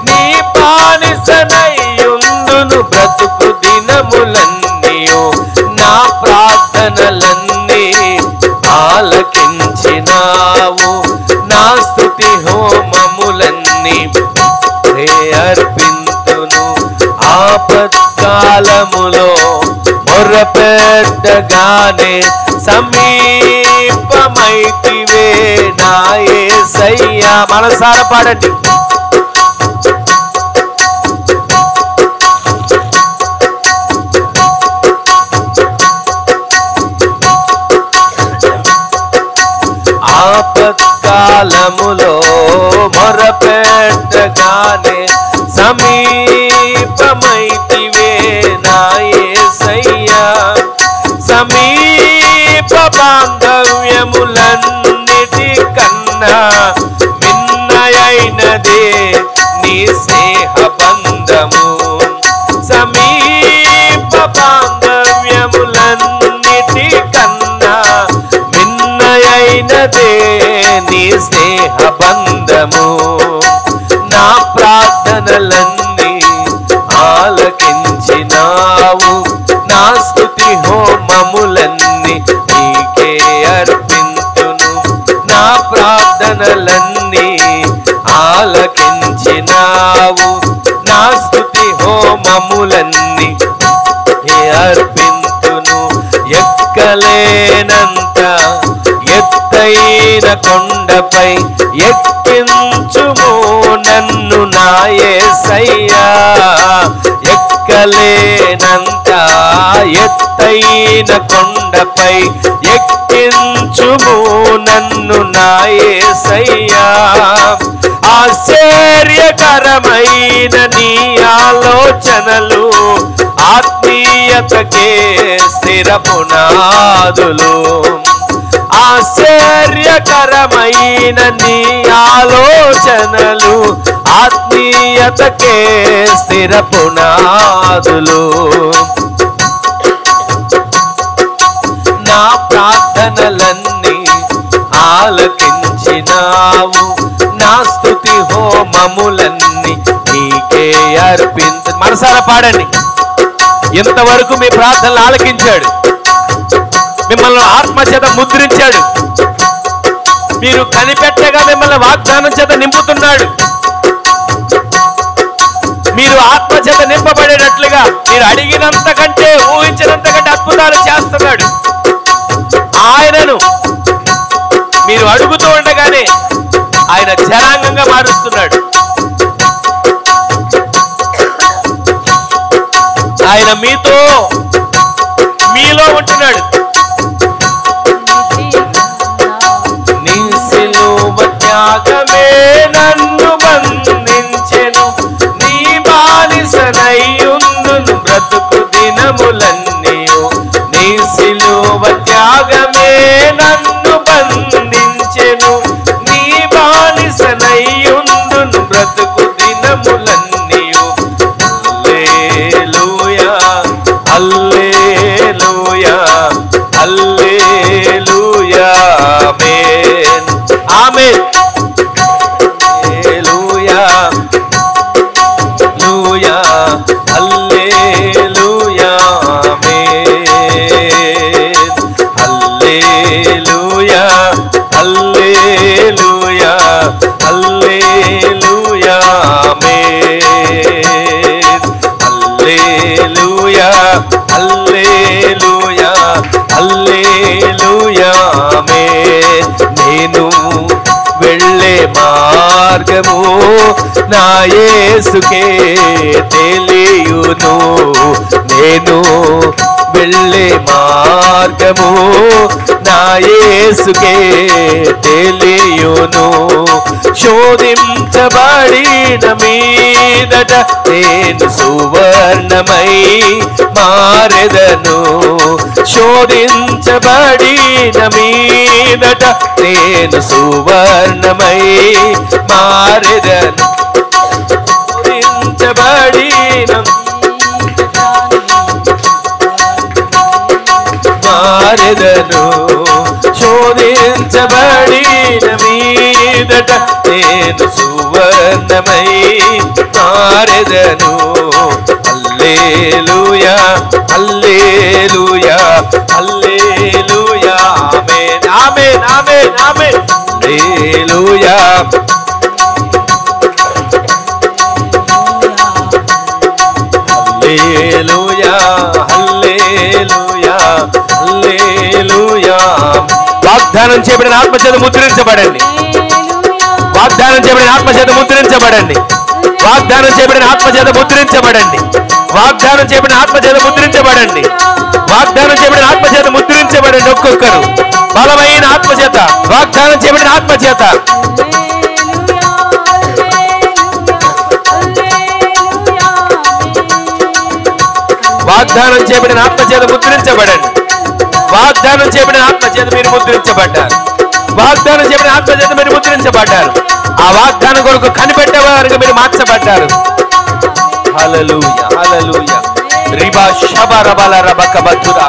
నీ బానిసనయ్యుందును బ్రతుకు దినములన్నీయు. నా ప్రార్థనలన్నీ ఆలకించినావు, నా స్తుతి హోమములన్నీ అర్పింతును. ఆపత్కాలములో మొర్రపెట్టగానే సమీపమైతివే నా యేసయ్యా. మనసారా పాడండి. ఆపత్కాలములో మొర్రపెట్టగానే సమీపమైతివే నా యేసయ్యా. సమీప బాంధవ్యములన్నిటి కన్నా మిన్నయైనదే నీ స్నేహ బంధము. సమీప బాంధవ్యముల విడదీయదే నీ స్నేహ బంధము. నా ప్రార్థనలన్నీ ఆలకించినావు, నా స్తుతి హోమములన్నీ నీకే అర్పింతును. నా ప్రార్థనలన్నీ ఆలకించినావు, నా స్తుతి హోమములన్నీ అర్పింతును. ఎక్కలేనంత ఎత్తైన కొండపై ఎక్కించుము నన్ను నా యేసయ్యా. ఎక్కలేనంత ఎత్తైన కొండపై ఎక్కించుము నన్ను నా యేసయ్యా. ఆశ్చర్యకరమైన నీ ఆలోచనలు ఆత్మీయతకే స్థిర పునాదులు. ఆశ్చర్యకరమైన నీ ఆలోచనలు ఆత్మీయతకే స్థిర పునాదులు. నా ప్రార్థనలన్నీ ఆలకించినావు, నా స్తుతి హోమములన్నీ నీకే అర్పించు. మనసారా పాడండి. ఇంతవరకు మీ ప్రార్థనలు ఆలకించాడు, మిమ్మల్ని ఆత్మ చేత ముద్రించాడు, మీరు కనిపెట్టగా మిమ్మల్ని వాగ్దానం చేత నింపుతున్నాడు. మీరు ఆత్మ చేత నింపబడేటట్లుగా మీరు అడిగినంత కంటే ఊహించినంత కంటే అద్భుతాలు చేస్తున్నాడు. ఆయనను మీరు అడుగుతూ ఉండగానే ఆయన జనాంగంగా మారుస్తున్నాడు. ఆయన మీలో ఉంటున్నాడు. నీ సిలువ త్యాగమే నన్ను బంధించెను, నీ బానిసనయ్యుందును బ్రతుకు దినములన్నీయు. నీ సిలువ త్యాగమే నన్ను బంధించెను, నీ బానిసనయ్యుందును బ్రతుకు దినములన్నీయు. హల్లెలూయా, హల్లెలూయా, ఆమేన్, ఆమేన్. హల్లెలూయా, హల్లెలూయా, హల్లెలూయా, ఆమేన్. హల్లెలూయా, హల్లెలూయా, హల్లెలూయా, ఆమేన్. హల్లెలూయా, హల్లెలూయా, హల్లెలూయా, ఆమేన్. నేను వెళ్ళే మార్గము నా యేసుకే తెలియును, నేను వెళ్ళే మార్గము నా యేసుకే తెలియును. శోధించబడిన మీదట నేను సువర్ణమై మారెదను. శోధించబడిన మీదట నేను సువర్ణమై మారెదను. శోధించబడిన మారెదను. శోధించబడిన మీదట నేను సువర్ణమై మారెదను. హల్లెలూయా, హల్లెలూయా, హల్లెలూయా, ఆమేన్, ఆమేన్, ఆమేన్, ఆమేన్. హల్లెలూయా, హల్లెలూయా, హల్లెలూయా, హల్లెలూయా. వాగ్దానం చేయబడిన ఆత్మ చేత ముద్రించబడండి. వాగ్దానం చేయబడిన ఆత్మ చేత ముద్రించబడండి. వాగ్దానం చేయబడిన ఆత్మ చేత ముద్రించబడండి. వాగ్దానం చేయబడిన ఆత్మ చేత ముద్రించబడండి. వాగ్దానం చేయబడిన ఆత్మ చేత ముద్రించబడండి. ఒక్కొక్కరు బలమైన ఆత్మ చేత, వాగ్దానం చేయబడిన ఆత్మ చేత. వాగ్దానం చేయబడిన ఆత్మ చేత ముద్రించబడండి. వాగ్దానం చేయబడిన ఆత్మ చేత మీరు ముద్రించబడ్డారు. వాగ్దానం చేయబడిన ఆత్మ చేత మీరు ముద్రించబడ్డారు. ఆ వాగ్దానం కొరకు కనిపెట్టేవారుగా మీరు మార్చబడ్డారు. హల్లెలూయా, హల్లెలూయా. రిబా షబా రబల రబక బతురా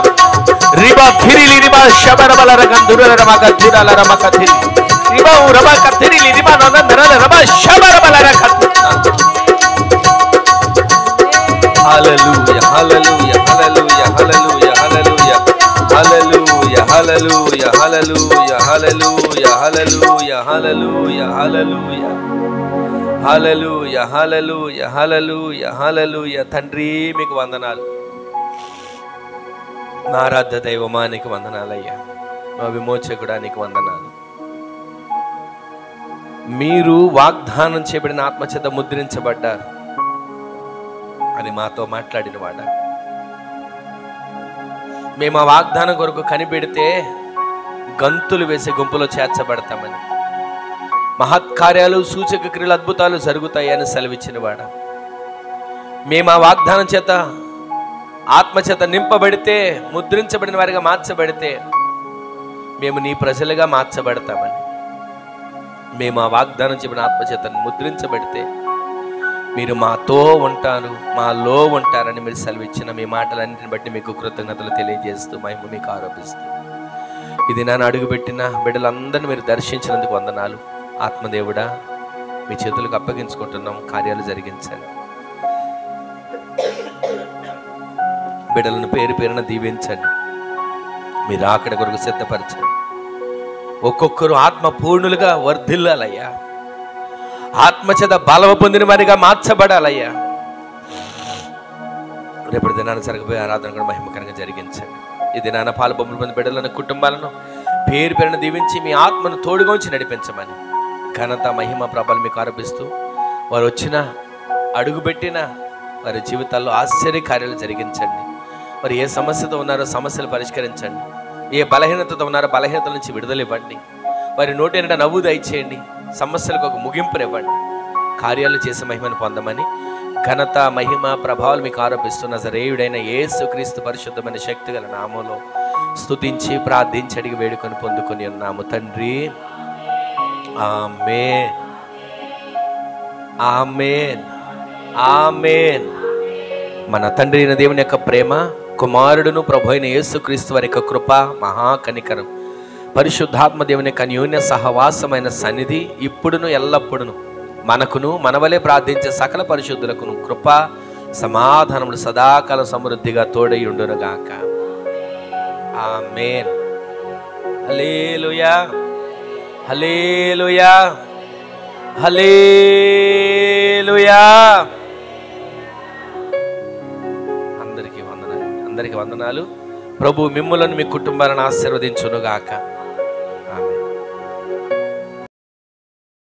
రిబా థిరిలి రిబా శబరబల రగందుర రమక థిరల రమక థిరి రిబా రమక థిరిలి రిబా నందర రమ శబరబల రగందు. హల్లెలూయా హల్లెలూయా హల్లెలూయా హల్లెలూయా హల్లెలూయా హల్లెలూయా హల్లెలూయా హల్లెలూయా హల్లెలూయా హల్లెలూయా హల్లెలూయా హల్లెలూయా హల్లెలూయా హల్లెలూయా హల్లెలూయా హల్లెలూయా. తండ్రి మీకు వందనాలు, మా ఆరాధ్య దైవమా నీకు వందనాలయ్యా, మా విమోచకుడా నీకు వందనాలు. మీరు వాగ్దానం చేయబడిన ఆత్మచేత ముద్రించబడ్డారు అని మాతో మాట్లాడిన వాడ. మేము ఆ వాగ్దానం కొరకు కనిపెడితే గంతులు వేసే గుంపులో చేర్చబడతామని, మహత్కార్యాలు సూచక క్రియలు అద్భుతాలు జరుగుతాయని సెలవిచ్చిన వాడ. మేము ఆ వాగ్దానం చేత ఆత్మచేత నింపబడితే, ముద్రించబడిన వారిగా మార్చబడితే మేము నీ ప్రజలుగా మార్చబడతామని, మేము ఆ వాగ్దానం చెప్పిన ఆత్మచేత ముద్రించబడితే మీరు మాతో ఉంటారు, మాలో ఉంటారని మీరు సెలవిచ్చిన మీ మాటలన్నింటిని బట్టి మీకు కృతజ్ఞతలు తెలియజేస్తూ మహిమ మీకు ఆరోపిస్తూ ఇది నన్ను అడుగుపెట్టిన బిడ్డలందరినీ మీరు దర్శించినందుకు వందనాలు. ఆత్మదేవుడా మీ చేతులకు అప్పగించుకుంటున్నాం, కార్యాలు జరిగించండి. బిడ్డలను పేరు పేరున దీవించండి, మీరు అక్కడ కొరకు సిద్ధపరచండి. ఒక్కొక్కరు ఆత్మ పూర్ణులుగా వర్ధిల్లాలయ్యా, ఆత్మచేత బలవ పొందిన వారిగా మార్చబడాలయ్యా. రేపటి దినాన్ని జరగబోయే ఆరాధన కూడా మహిమకరంగా జరిగించండి. ఈ దినాన పాలు బొమ్మలు పొంది బిడ్డలను కుటుంబాలను పేరు పేరున దీవించి మీ ఆత్మను తోడుగా ఉంచి నడిపించమని ఘనత మహిమ ప్రభలు మీకు ఆరోపిస్తూ వారు వచ్చిన అడుగుపెట్టిన వారి జీవితాల్లో ఆశ్చర్య కార్యాలు జరిగించండి. మరి ఏ సమస్యతో ఉన్నారో సమస్యలు పరిష్కరించండి, ఏ బలహీనతతో ఉన్నారో బలహీనతల నుంచి విడుదల ఇవ్వండి. వారి నోటి నిండా నవ్వు దయచేయండి, సమస్యలకు ఒక ముగింపునివ్వండి, కార్యాలు చేసే మహిమను పొందమని ఘనత మహిమ ప్రభావాలు మీకు ఆరోపిస్తున్న నజరేయుడైన యేసుక్రీస్తు పరిశుద్ధమైన శక్తి గల నామంలో స్తుతించి ప్రార్థించి అడిగి వేడుకొని పొందుకొని ఉన్నాము తండ్రి. ఆమేన్ ఆమేన్ ఆమేన్. మన తండ్రి అయిన దేవుని యొక్క ప్రేమ, కుమారుడును ప్రభు అయిన యేసుక్రీస్తు వారి యొక్క కృప, మహాకనికరం, పరిశుద్ధాత్మ దేవుని యొక్క అన్యోన్య సహవాసమైన సన్నిధి ఇప్పుడును ఎల్లప్పుడును మనకును మనవలే ప్రార్థించే సకల పరిశుద్ధులకును కృప సమాధానములు సదాకాలం సమృద్ధిగా తోడై ఉండునుగాక. ఆమేన్. హల్లెలూయా హల్లెలూయా హల్లెలూయా. అందరికీ వందనాలు. ప్రభు మిమ్ములను మీ కుటుంబాలను ఆశీర్వదించునుగాక.